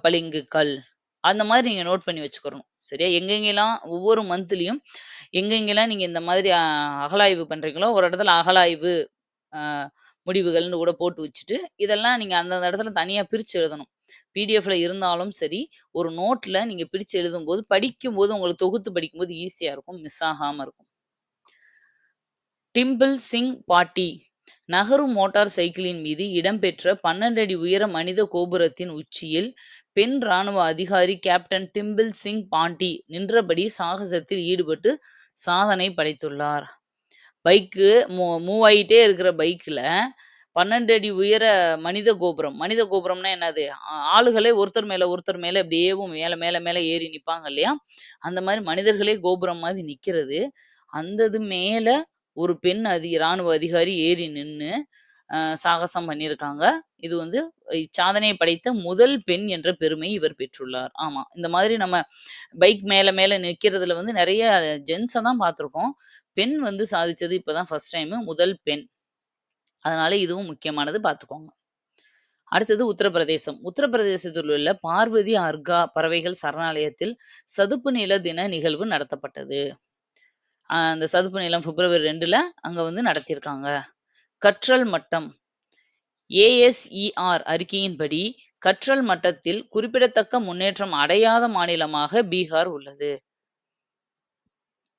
பளிங்கு கல். அந்த மாதிரி நீங்க நோட் பண்ணி வச்சுக்கணும். சரியா? எங்கெங்கெல்லாம் ஒவ்வொரு மந்த்லயும் எங்கெங்கெல்லாம் நீங்க இந்த மாதிரி அகழாய்வு பண்றீங்களோ, ஒரு இடத்துல அகழாய்வு அ முடிவுகள்னு கூட போட்டு வச்சுட்டு, இதெல்லாம் நீங்க அந்தந்த இடத்துல தனியா பிரிச்சு எழுதணும். பிடிஎஃப்ல இருந்தாலும் சரி, ஒரு நோட்ல நீங்க பிரிச்சு எழுதும்போது, படிக்கும்போது உங்களுக்கு தொகுத்து படிக்கும்போது ஈஸியா இருக்கும். மிஸ் ஆகாம இருக்கும். டிம்பிள் சிங் பாட்டி நகரும் மோட்டார் சைக்கிளின் மீது இடம்பெற்ற 12 அடி உயர மனித கோபுரத்தின் உச்சியில் பெண் ராணுவ அதிகாரி கேப்டன் டிம்பிள் சிங் பாண்டி நின்றபடி சாகசத்தில் ஈடுபட்டு சாதனை படைத்துள்ளார். பைக்கு மூவ் ஆயிட்டே இருக்கிற பைக்ல 12 அடி உயர மனித கோபுரம். மனித கோபுரம்னா என்னது? ஆளுகளே ஒருத்தர் மேல இப்படியேவும் மேல மேல மேல ஏறி நிப்பாங்க இல்லையா? அந்த மாரி மனிதர்களே கோபுரம் மாதிரி நிக்கிறது. அந்த இது மேல ஒரு பெண் ராணுவ அதிகாரி ஏறி நின்னு சாகசம் பண்ணியிருக்காங்க. இது வந்து சாதனை படைத்த முதல் பெண் என்ற பெருமை இவர் பெற்றுள்ளார். ஆமா. இந்த மாதிரி நம்ம பைக் மேல மேல நிக்கிறதுல வந்து நெறைய ஜென்ஸ தான் பார்த்துருக்கோம். பெண் வந்து சாதிச்சது இப்ப தான் ஃபர்ஸ்ட் டைமு. முதல் பெண். அதனால இதுவும் முக்கியமானது பார்த்துக்கோங்க. அடுத்தது உத்தரப்பிரதேசம். உத்தரப்பிரதேசத்தில் உள்ள பார்வதி அர்கா பறவைகள் சரணாலயத்தில் சதுப்பு நில தின நிகழ்வு நடத்தப்பட்டது. அந்த சதுப்பு நிலம் பிப்ரவரி 2ல அங்க வந்து நடத்தியிருக்காங்க. கற்றல் மட்டம். ஏஎஸ்இஆர் அறிக்கையின்படி, கற்றல் மட்டத்தில் குறிப்பிடத்தக்க முன்னேற்றம் அடையாத மாநிலமாக பீகார் உள்ளது.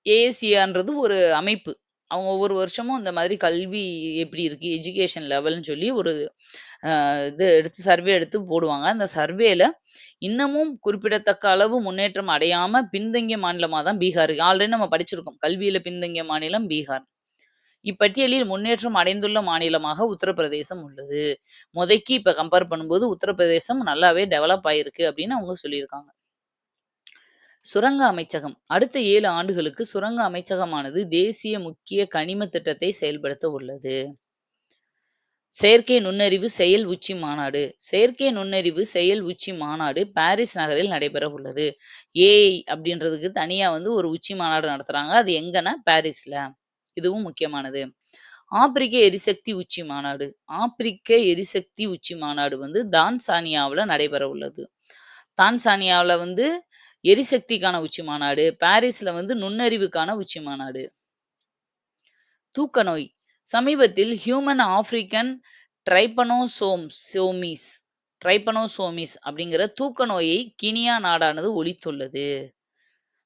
ஏஎஸ்இஆர்ன்றது ஒரு அமைப்பு. அவங்க ஒவ்வொரு வருஷமும் இந்த மாதிரி கல்வி எப்படி இருக்கு, எஜுகேஷன் லெவல்ன்னு சொல்லி ஒரு இது எடுத்து சர்வே எடுத்து போடுவாங்க. அந்த சர்வேல இன்னமும் குறிப்பிடத்தக்க அளவு முன்னேற்றம் அடையாம பின்தங்கிய மாநிலமா தான் பீகார் இருக்கு. ஆல்ரெடி நம்ம படிச்சிருக்கோம். கல்வியில பின்தங்கிய மாநிலம் பீகார். இப்பட்டியலில் முன்னேற்றம் அடைந்துள்ள மாநிலமாக உத்தரப்பிரதேசம் உள்ளது. மொதைக்கு இப்ப கம்பேர் பண்ணும்போது உத்தரப்பிரதேசம் நல்லாவே டெவலப் ஆயிருக்கு அப்படின்னு அவங்க சொல்லியிருக்காங்க. சுரங்க அமைச்சகம். அடுத்த 7 ஆண்டுகளுக்கு சுரங்க அமைச்சகமானது தேசிய முக்கிய கனிம திட்டத்தை செயல்படுத்த உள்ளது. செயற்கை நுண்ணறிவு செயல் உச்சி மாநாடு. செயற்கை நுண்ணறிவு செயல் உச்சி மாநாடு பாரிஸ் நகரில் நடைபெற உள்ளது. ஏஐ அப்படின்றதுக்கு தனியா வந்து ஒரு உச்சி மாநாடு நடத்துறாங்க. அது எங்கன்னா பாரிஸ்ல. இதுவும் முக்கியமானது. ஆப்பிரிக்க எரிசக்தி உச்சி மாநாடு. ஆப்பிரிக்க எரிசக்தி உச்சி மாநாடு வந்து தான்சானியாவுல நடைபெற உள்ளது. தான்சானியாவுல வந்து எரிசக்திக்கான உச்சி மாநாடு. பாரிஸ்ல வந்து நுண்ணறிவுக்கான உச்சி மாநாடு. தூக்க நோய். சமீபத்தில் ஹியூமன் ஆஃப்ரிக்கன் ட்ரைபனோசோமிஸ் ட்ரைபனோசோமிஸ் அப்படிங்கிற தூக்க நோயை கினியா நாடானது ஒழித்துள்ளது.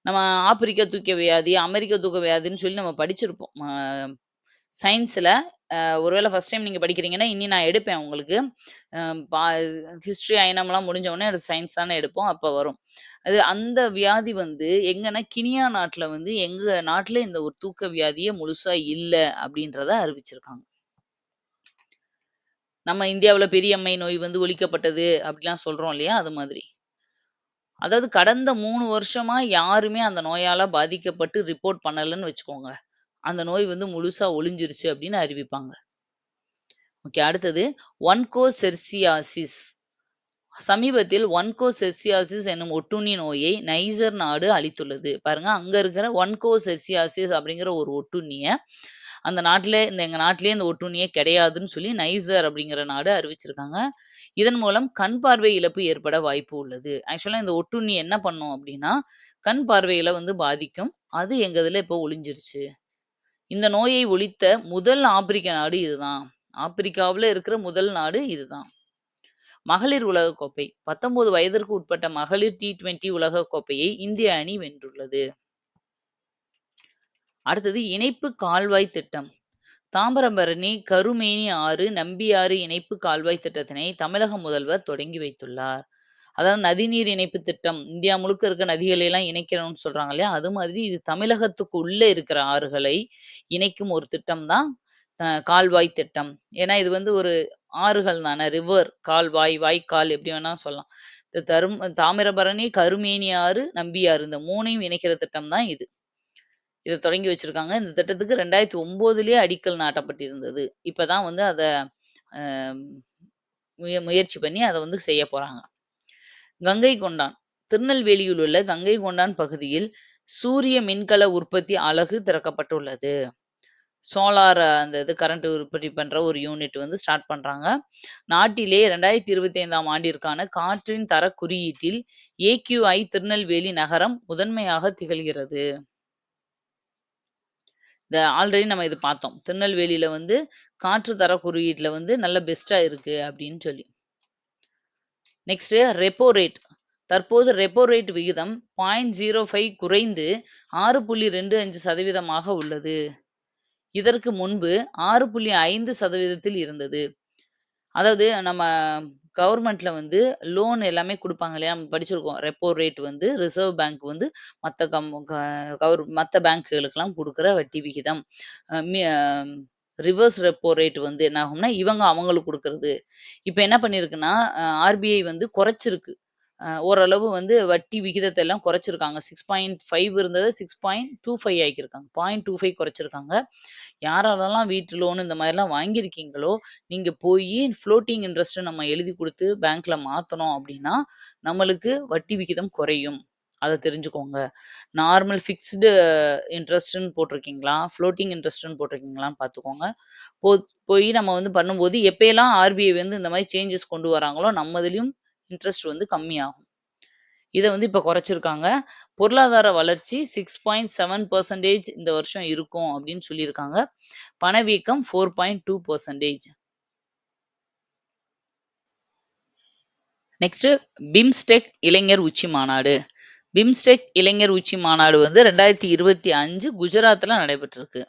நம்ம ஆப்பிரிக்க தூக்க வியாதி, அமெரிக்க தூக்க வியாதின்னு சொல்லி நம்ம படிச்சிருப்போம். சயின்ஸ்ல ஒருவேளை ஃபர்ஸ்ட் டைம் நீங்க படிக்கிறீங்கன்னா, இனி நான் எடுப்பேன் உங்களுக்கு. அ பா ஹிஸ்ட்ரி, அயனம்லாம் முடிஞ்ச உடனே அடுத்து சயின்ஸ் தானே எடுப்போம். அப்ப வரும். அது அந்த வியாதி வந்து எங்கன்னா, கினியா நாட்டுல வந்து எங்க நாட்டுல இந்த ஒரு தூக்க வியாதியே முழுசா இல்ல அப்படின்றத அறிவிச்சிருக்காங்க. நம்ம இந்தியாவுல பெரியம்மை நோய் வந்து ஒழிக்கப்பட்டது அப்படிலாம் சொல்றோம் இல்லையா? அது மாதிரி. அதாவது கடந்த 3 வருஷமா யாருமே அந்த நோயால பாதிக்கப்பட்டு ரிப்போர்ட் பண்ணலன்னு வச்சுக்கோங்க. அந்த நோய் வந்து முழுசா ஒழிஞ்சிருச்சு அப்படின்னு அறிவிப்பாங்க. ஓகே. அடுத்தது ஒன்கோசெர்சியாசிஸ். சமீபத்தில் ஒன்கோசெர்சியாசிஸ் என்னும் ஒட்டுண்ணி நோயை நைஜர் நாடு அழித்துள்ளது. பாருங்க, அங்க இருக்கிற ஒன்கோசெர்சியாசிஸ் அப்படிங்கிற ஒரு ஒட்டுண்ணிய, அந்த நாட்டில எங்க நாட்டிலேயே இந்த ஒட்டுண்ணியே கிடையாதுன்னு சொல்லி நைஜர் அப்படிங்கிற நாடு அறிவிச்சிருக்காங்க. இதன் மூலம் கண் பார்வை இழப்பு ஏற்பட வாய்ப்பு உள்ளது. ஆக்சுவலா இந்த ஒட்டுண்ணி என்ன பண்ணும் அப்படின்னா, கண் பார்வையில வந்து பாதிக்கும். அது எங்க இதுல இப்போ ஒழிஞ்சிருச்சு. இந்த நோயை ஒழித்த முதல் ஆப்பிரிக்க நாடு இதுதான். ஆப்பிரிக்காவுல இருக்கிற முதல் நாடு இதுதான். மகளிர் உலகக்கோப்பை 19 வயதிற்கு உட்பட்ட மகளிர் T20 உலகக் கோப்பையை இந்திய அணி வென்றுள்ளது. அடுத்தது இணைப்பு கால்வாய் திட்டம். தாமிரபரணி, கருமேனி ஆறு, நம்பியாறு இணைப்பு கால்வாய் திட்டத்தினை தமிழக முதல்வர் தொடங்கி வைத்துள்ளார். அதாவது நதிநீர் இணைப்பு திட்டம். இந்தியா முழுக்க இருக்க நதிகளை எல்லாம் இணைக்கணும்னு சொல்றாங்க இல்லையா? அது மாதிரி இது தமிழகத்துக்கு உள்ள இருக்கிற ஆறுகளை இணைக்கும் ஒரு திட்டம் தான் கால்வாய் திட்டம். ஏன்னா இது வந்து ஒரு ஆறுகள் தானே. ரிவர், கால்வாய், வாய்க்கால் எப்படி வேணா சொல்லலாம். இந்த தாமிரபரணி, கருமேனி ஆறு, நம்பியாறு இந்த 3யும் இணைக்கிற திட்டம் தான் இது. இத தொடங்கி வச்சிருக்காங்க. இந்த திட்டத்துக்கு 2009லயே அடிக்கல் நாட்டப்பட்டிருந்தது. இப்ப தான் வந்து அத அ முயற்சி பண்ணி அத வந்து செய்ய போறாங்க. கங்கை கொண்டான். திருநெல்வேலியில் உள்ள கங்கை கொண்டான் பகுதியில் சூரிய மின்கல உற்பத்தி அலகு திறக்கப்பட்டுள்ளது. சோலார் அந்த இது கரண்ட் உற்பத்தி பண்ற ஒரு யூனிட் வந்து ஸ்டார்ட் பண்றாங்க. நாட்டிலே 2025ஆம் ஆண்டிற்கான காற்றின் தர குறியீட்டில் ஏக்யூஐ திருநெல்வேலி நகரம் முதன்மையாக திகழ்கிறது. ஆல்ரெடி நம்ம இது பார்த்தோம். திருநெல்வேலியில வந்து காற்று தர குறியீட்டுல வந்து நல்ல பெஸ்ட்டா இருக்கு அப்படின்னு சொல்லி. Next repo rate. தற்போது ரெப்போ ரேட் விகிதம் 0.05 குறைந்து 6.25% உள்ளது. இதற்கு முன்பு 6.5% இருந்தது. அதாவது நம்ம கவர்மெண்ட்ல வந்து லோன் எல்லாமே குடுப்பாங்க இல்லையா? நம்ம படிச்சிருக்கோம். ரெப்போ ரேட் வந்து ரிசர்வ் பேங்க் வந்து மத்த கம் க மத்த பேங்க்குகளுக்கெல்லாம் குடுக்குற வட்டி விகிதம். அ மி அ ரிவர்ஸ் ரெப்போ ரேட் வந்து என்ன ஆகும்னா, இவங்க அவங்களுக்கு குடுக்குறது. இப்ப என்ன பண்ணியிருக்குன்னா, ஆர்பிஐ வந்து குறைச்சிருக்கு. ஓரளவு வந்து வட்டி விகிதத்த எல்லாம் குறைச்சிருக்காங்க. 6.5 இருந்தத 6.25 ஆக்கியிருக்காங்க. 0.25 குறைச்சிருக்காங்க. யாரெல்லாம் வீட்டு லோன் இந்த மாதிரிலாம் வாங்கியிருக்கீங்களோ, நீங்க போயி ஃப்ளோட்டிங் இன்ட்ரெஸ்ட் நம்ம எழுதி குடுத்து பேங்க்ல மாத்துனோம் அப்டின்னா, நம்மளுக்கு வட்டி விகிதம் குறையும். அத தெரிஞ்சுக்கோங்க. நார்மல் ஃபிக்ஸ்டு இன்ட்ரெஸ்ட்ன்னு போட்டிருக்கீங்களா? ஃப்ளோட்டிங் இன்ட்ரெஸ்ட்ன்னு போட்டிருக்கீங்களான்னு பார்த்துக்கோங்க. போ போய் நம்ம வந்து பண்ணும்போது எப்பயெல்லாம் ஆர்பிஐ வந்து இந்த மாரி சேஞ்சஸ் கொண்டு வராங்களோ, நம்மதிலயும் இன்ட்ரெஸ்ட் வந்து கம்மியாகும். இத வந்து இப்ப குறைச்சிருக்காங்க. பொருளாதார வளர்ச்சி 6.7% இந்த வருஷம் இருக்கும் அப்படின்னு சொல்லியிருக்காங்க. பணவீக்கம் 4.2%. நெக்ஸ்ட் பிம்ஸ்டெக் இளைஞர் உச்சி மாநாடு. பிம்ஸ்டெக் இளைஞர் உச்சி மாநாடு வந்து 2025 குஜராத்ல நடைபெற்றிருக்கு.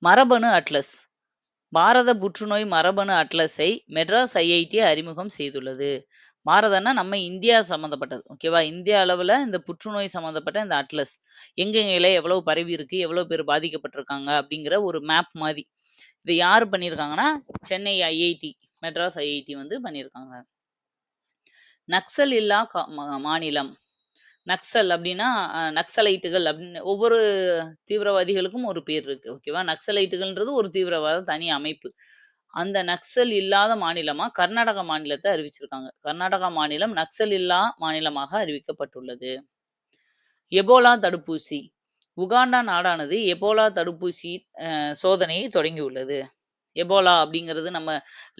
மரபணு அட்லஸ். பாரத புற்றுநோய் மரபணு அட்லஸை மெட்ராஸ் ஐஐடி அறிமுகம் செய்துள்ளது. பாரதம்னா நம்ம இந்தியா சம்மந்தப்பட்டது. ஓகேவா? இந்திய அளவுல இந்த புற்றுநோய் சம்மந்தப்பட்ட இந்த அட்லஸ். எங்கெங்கலாம் எவ்வளவு பரவி இருக்கு, எவ்வளவு பேர் பாதிக்கப்பட்டிருக்காங்க அப்படிங்கிற ஒரு மேப் மாரி. இத யாரு பண்ணியிருக்காங்கன்னா, சென்னை ஐஐடி, மெட்ராஸ் ஐஐடி வந்து பண்ணியிருக்காங்க. நக்சல் இல்லா மாநிலம். நக்சல் அப்படின்னா, நக்சலைட்டுகள் அப்படின்னு ஒவ்வொரு தீவிரவாதிகளுக்கும் ஒரு பேர் இருக்கு. ஓகேவா? நக்சலைட்டுகள்ன்றது ஒரு தீவிரவாத தனி அமைப்பு. அந்த நக்சல் இல்லாத மாநிலமா கர்நாடகா மாநிலத்த அறிவிச்சிருக்காங்க. கர்நாடகா மாநிலம் நக்சல் இல்லா மாநிலமாக அறிவிக்கப்பட்டுள்ளது. எபோலா தடுப்பூசி. உகாண்டா நாடானது எபோலா தடுப்பூசி சோதனையை தொடங்கியுள்ளது. எபோலா அப்படிங்கிறது நம்ம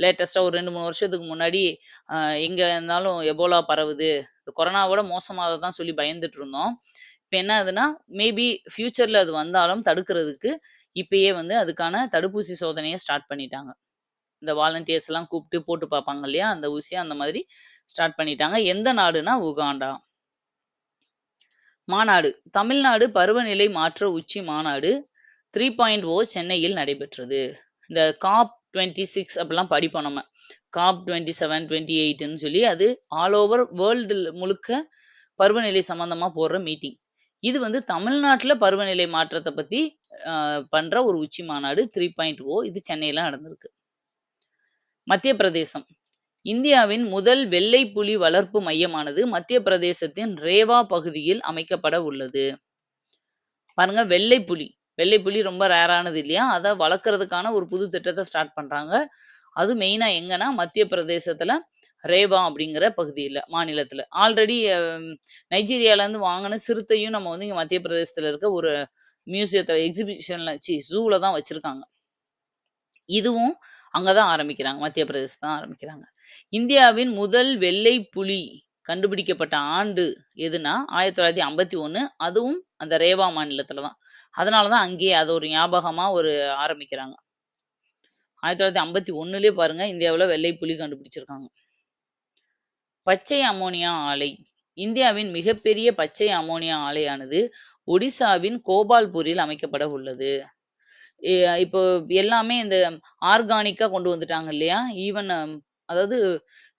லேட்டஸ்ட்டா ஒரு 2, 3 வருஷத்துக்கு முன்னாடி அ எங்க இருந்தாலும் எபோலா பரவுது. கொரோனாவோட மோசமானத தான் சொல்லி பயந்துட்டு இருந்தோம். இப்ப என்ன ஆகுதுன்னா, மேபி ஃபியூச்சர்ல அது வந்தாலும் தடுக்கிறதுக்கு இப்பயே வந்து அதுக்கான தடுப்பூசி சோதனைய ஸ்டார்ட் பண்ணிட்டாங்க. இந்த வாலண்டியர்ஸ்லாம் கூப்பிட்டு போட்டு பார்ப்பாங்க இல்லையா? அந்த ஊசிய அந்த மாதிரி ஸ்டார்ட் பண்ணிட்டாங்க. எந்த நாடுனா உகாண்டா. மாநாடு. தமிழ்நாடு பருவநிலை மாற்ற உச்சி மாநாடு 3.0 சென்னையில் நடைபெற்றது. இந்த காப் 26 அப்படிலாம் படிப்போம் நம்ம. காப் 27, 28ன்னு சொல்லி அது ஆல் ஓவர் வேர்ல்டு முழுக்க பருவநிலை சம்மந்தமா போடுற மீட்டிங். இது வந்து தமிழ்நாட்டுல பருவநிலை மாற்றத்த பத்தி அ பண்ற ஒரு உச்சி மாநாடு 3.0 இது சென்னையில நடந்திருக்கு. மத்திய பிரதேசம். இந்தியாவின் முதல் வெள்ளை புலி வளர்ப்பு மையமானது மத்திய பிரதேசத்தின் ரேவா பகுதியில் அமைக்கப்பட உள்ளது. பாருங்க வெள்ளை புலி. வெள்ளை புலி ரொம்ப ரேரானது இல்லையா? அத வளர்க்கறதுக்கான ஒரு புது திட்டத்த ஸ்டார்ட் பண்றாங்க. அதுவும் மெயினா எங்கன்னா, மத்திய பிரதேசத்தில ரேவா அப்படிங்கிற பகுதியில, மாநிலத்தில. ஆல்ரெடி நைஜீரியாலருந்து வாங்குன சிறுத்தையும் நம்ம வந்து இங்க மத்திய பிரதேசத்தில இருக்க ஒரு மியூசியத்தில எக்ஸிபிஷன்ல ஜூல தான் வச்சிருக்காங்க. இதுவும் அங்க தான் ஆரம்பிக்கிறாங்க. மத்திய பிரதேசத்துல தான் ஆரம்பிக்கிறாங்க. இந்தியாவின் முதல் வெள்ளை புலி கண்டுபிடிக்கப்பட்ட ஆண்டு எதுனா, 1951 அதுவும் அந்த ரேவா மாநிலத்தில தான். அதனால தான் அங்கேயே அது ஒரு ஞாபகமா ஒரு ஆரம்பிக்கிறாங்க. 1951லயே பாருங்க இந்தியாவுல வெள்ளை புலி கண்டுபிடிச்சிருக்காங்க. பச்சை அம்மோனியா ஆலை. இந்தியாவின் மிகப்பெரிய பச்சை அம்மோனியா ஆலையானது ஒடிசாவின் கோபால்பூரில் அமைக்கப்பட உள்ளது. எ இப்போ எல்லாமே இந்த ஆர்கானிக்கா கொண்டு வந்துட்டாங்க இல்லையா? ஈவன் அதாவது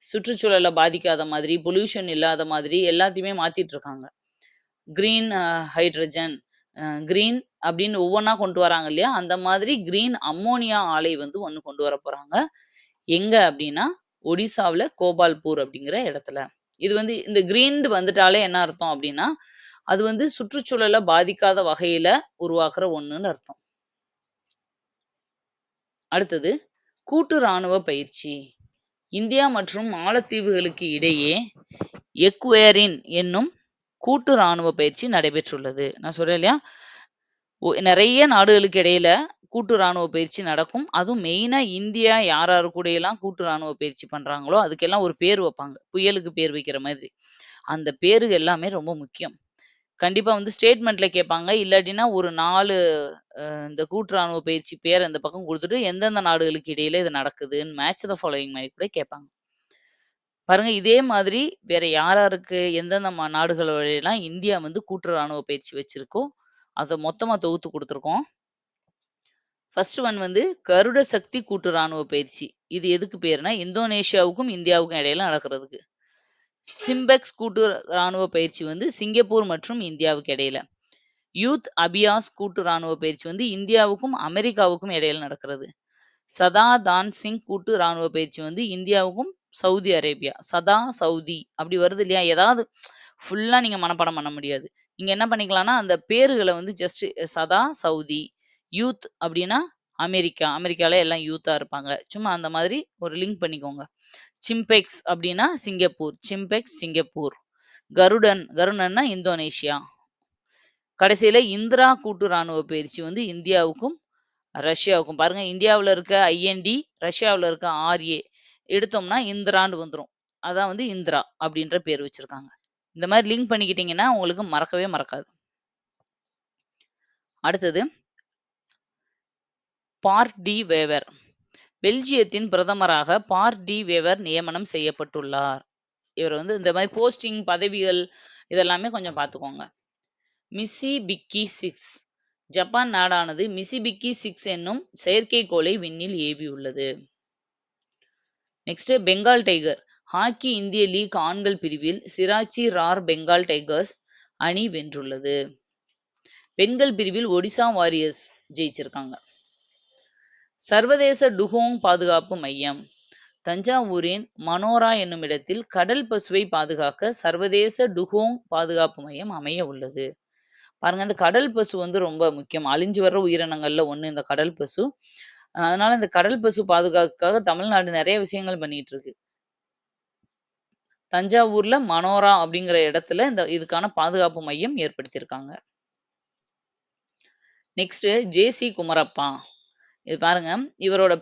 சுற்றுச்சூழல பாதிக்காத மாதிரி, பொல்யூஷன் இல்லாத மாதிரி எல்லாத்தையுமே மாத்திட்டு இருக்காங்க. கிரீன் ஹைட்ரஜன், கிரீன் அப்படின்னு ஒவ்வொன்னா கொண்டு வராங்க இல்லையா? அந்த மாதிரி கிரீன் அம்மோனியா ஆலை வந்து ஒண்ணு கொண்டு வரப்போறாங்க. எங்க அப்படின்னா, ஒடிசாவுல கோபால்பூர் அப்படிங்கிற இடத்துல. இது வந்து இந்த கிரீன்டு வந்துட்டாலே என்ன அர்த்தம் அப்படின்னா, அது வந்து சுற்றுச்சூழல பாதிக்காத வகையில உருவாக்குற ஒண்ணுன்னு அர்த்தம். அடுத்தது கூட்டு ராணுவ பயிற்சி. இந்தியா மற்றும் மாலத்தீவுகளுக்கு இடையே எக்வேரின் என்னும் கூட்டு ராணுவ பயிற்சி நடைபெற்றுள்ளது. நான் சொல்றேன் இல்லையா? நெறைய நாடுகளுக்கு இடையில கூட்டு ராணுவ பயிற்சி நடக்கும். அதுவும் மெயினா இந்தியா யார் யார் கூடயெல்லாம் கூட்டு ராணுவ பயிற்சி பண்றாங்களோ, அதுக்கெல்லாம் ஒரு பேர் வைப்பாங்க. புயலுக்கு பேர் வைக்கிற மாதிரி. அந்த பேரு எல்லாமே ரொம்ப முக்கியம். கண்டிப்பா வந்து ஸ்டேட்மெண்ட்ல கேட்பாங்க. இல்லாட்டினா ஒரு 4 இந்த கூட்டு ராணுவ பயிற்சி பேர இந்த பக்கம் குடுத்துட்டு, எந்தெந்த நாடுகளுக்கு இடையில இது நடக்குதுன்னு மேட்ச் த ஃபாலோயிங் மாரி கூட கேட்பாங்க. பாருங்க இதே மாதிரி வேற யார் யாருக்கு எந்தெந்த நாடுகளோடலாம் இந்தியா வந்து கூட்டு ராணுவ பயிற்சி வச்சிருக்கோ, அத மொத்தமா தொகுத்து குடுத்துருக்கோம். ஃபர்ஸ்ட் ஒன் வந்து கருட சக்தி கூட்டு ராணுவ பயிற்சி. இது எதுக்கு பேருனா, இந்தோனேஷியாவுக்கும், இந்தியாவுக்கும் இடையில நடக்கிறதுக்கு. சிம்பெக்ஸ் கூட்டு ராணுவ பயிற்சி வந்து சிங்கப்பூர் மற்றும் இந்தியாவுக்கு இடையில. யூத் அபியாஸ் கூட்டு ராணுவ பயிற்சி வந்து இந்தியாவுக்கும், அமெரிக்காவுக்கும் இடையில நடக்கிறது. சதா தான் சிங் கூட்டு ராணுவ பயிற்சி வந்து இந்தியாவுக்கும், சவுதி அரேபியா. சதா, சவுதி அப்படி வருது இல்லையா? ஏதாவது ஃபுல்லா நீங்க மனப்பாடம் பண்ண முடியாது. நீங்க என்ன பண்ணிக்கலாம்னா, அந்த பேருகள வந்து ஜஸ்ட் சதா, சவுதி. யூத் அப்படின்னா அமெரிக்கா. அமெரிக்கால எல்லாம் யூத்தா இருப்பாங்க. சும்மா அந்த மாதிரி ஒரு லிங்க் பண்ணிக்கோங்க. சிம்பெக்ஸ் அப்படின்னா சிங்கப்பூர். சிம்பெக்ஸ் சிங்கப்பூர். கருடன் கருடன்னா இந்தோனேஷியா. கடைசியில இந்திரா கூட்டு ராணுவ பயிற்சி வந்து இந்தியாவுக்கும், ரஷ்யாவுக்கும். பாருங்க இந்தியாவுல இருக்க ஐஎன்டி, ரஷ்யாவுல இருக்க ஆர்ஏ எடுத்தோம்னா இந்திரான்னு வந்துரும். அதான் வந்து இந்திரா அப்படின்ற பேர் வச்சிருக்காங்க. இந்த மாரி லிங்க் பண்ணிக்கிட்டீங்கன்னா, உங்களுக்கு மறக்கவே மறக்காது. அடுத்தது பார்ட் டி வேவர். பெல்ஜியத்தின் பிரதமராக பார்ட் டி வேவர் நியமனம் செய்யப்பட்டுள்ளார். இவர் வந்து இந்த மாரி போஸ்டிங், பதவிகள் இதெல்லாமே கொஞ்சம் பார்த்துக்கோங்க. மிசிபிக்கி 6 ஜப்பான் நாடானது மிசிபிக்கி 6 என்னும் செயற்கைக்கோளை விண்ணில் ஏவியுள்ளது. Next Bengal tiger. ஹாக்கி இந்திய லீக் ஆண்கள் பிரிவில் சிராச்சி ரார் பெங்கால் டைகர்ஸ் அணி வென்றுள்ளது. பெண்கள் பிரிவில் ஒடிசா வாரியர்ஸ் ஜெயிச்சிருக்காங்க. சர்வதேச டுகோங் பாதுகாப்பு மையம். தஞ்சாவூரின் மனோரா என்னும் இடத்தில் கடல் பசுவை பாதுகாக்க சர்வதேச டுகோங் பாதுகாப்பு மையம் அமைய உள்ளது. பாருங்க இந்த கடல் பசு வந்து ரொம்ப முக்கியம். அழிஞ்சு வர்ற உயிரினங்கள்ல ஒண்ணு இந்த கடல் பசு. அதனால இந்த கடல் பசு பாதுகாப்புக்காக தமிழ்நாடு நெறைய விஷயங்கள் பண்ணிட்டு இருக்கு. தஞ்சாவூர்ல மனோரா அப்படிங்கிற இடத்துல இதுக்கான பாதுகாப்பு மையம் ஏற்படுத்தியிருக்காங்க. Next J.C.. குமரப்பா. இது பாருங்க, இவரோட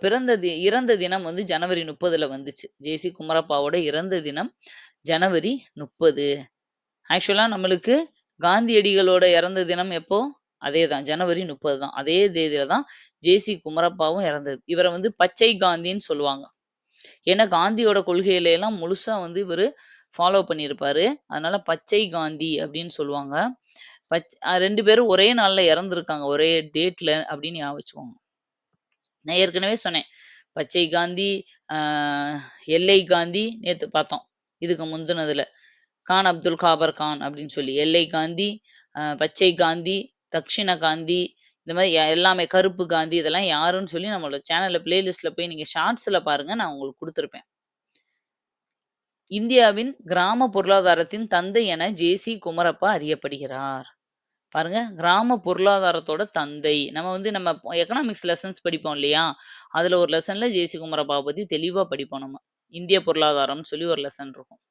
இறந்த தினம் வந்து ஜனவரி 30ல வந்துச்சு. ஜே.சி. குமரப்பாவோட இறந்த தினம் ஜனவரி 30. ஆக்சுவலா நம்மளுக்கு காந்தியடிகளோட இறந்த தினம் எப்போ? அதேதான் ஜனவரி 30 தான். அதே தேதியில தான் ஜே.சி. குமரப்பாவும் இறந்தது. இவர வந்து பச்சை காந்தின்னு சொல்லுவாங்க. ஏன்னா காந்தியோட கொள்கையில எல்லாம் முழுசா வந்து இவரு ஃபாலோ பண்ணியிருப்பாரு. அதனால பச்சை காந்தி அப்படின்னு சொல்லுவாங்க. 2 பேரும் ஒரே நாள்ல இறந்துருக்காங்க. ஒரே டேட்ல அப்படின்னு ஞாபகம் வச்சுக்கோங்க. நான் ஏற்கனவே சொன்னேன். பச்சை காந்தி, அ எல்லை காந்தி நேத்து பார்த்தோம். இதுக்கு முந்தினதுல. கான் அப்துல் காபர் கான் அப்படின்னு சொல்லி. எல்லை காந்தி, பச்சை காந்தி, தக்ஷிண காந்தி இந்த மாரி எல்லாமே கருப்பு காந்தி இதெல்லாம் யாருன்னு சொல்லி நம்மளோட சேனல்ல பிளேலிஸ்ட்ல போய் நீங்க ஷார்ட்ஸ்ல பாருங்க. நான் உங்களுக்கு குடுத்துருப்பேன். இந்தியாவின் கிராம பொருளாதாரத்தின் தந்தை என ஜே.சி. குமரப்பா அறியப்படுகிறார். பாருங்க, கிராம பொருளாதாரத்தோட தந்தை. நம்ம எக்கனாமிக்ஸ் லெசன்ஸ் படிப்போம் இல்லையா? அதுல ஒரு லெசன்ல ஜே.சி. குமரப்பாவ பத்தி தெளிவா படிப்போம் நம்ம. இந்திய பொருளாதாரம்னு சொல்லி ஒரு லெசன் இருக்கும்.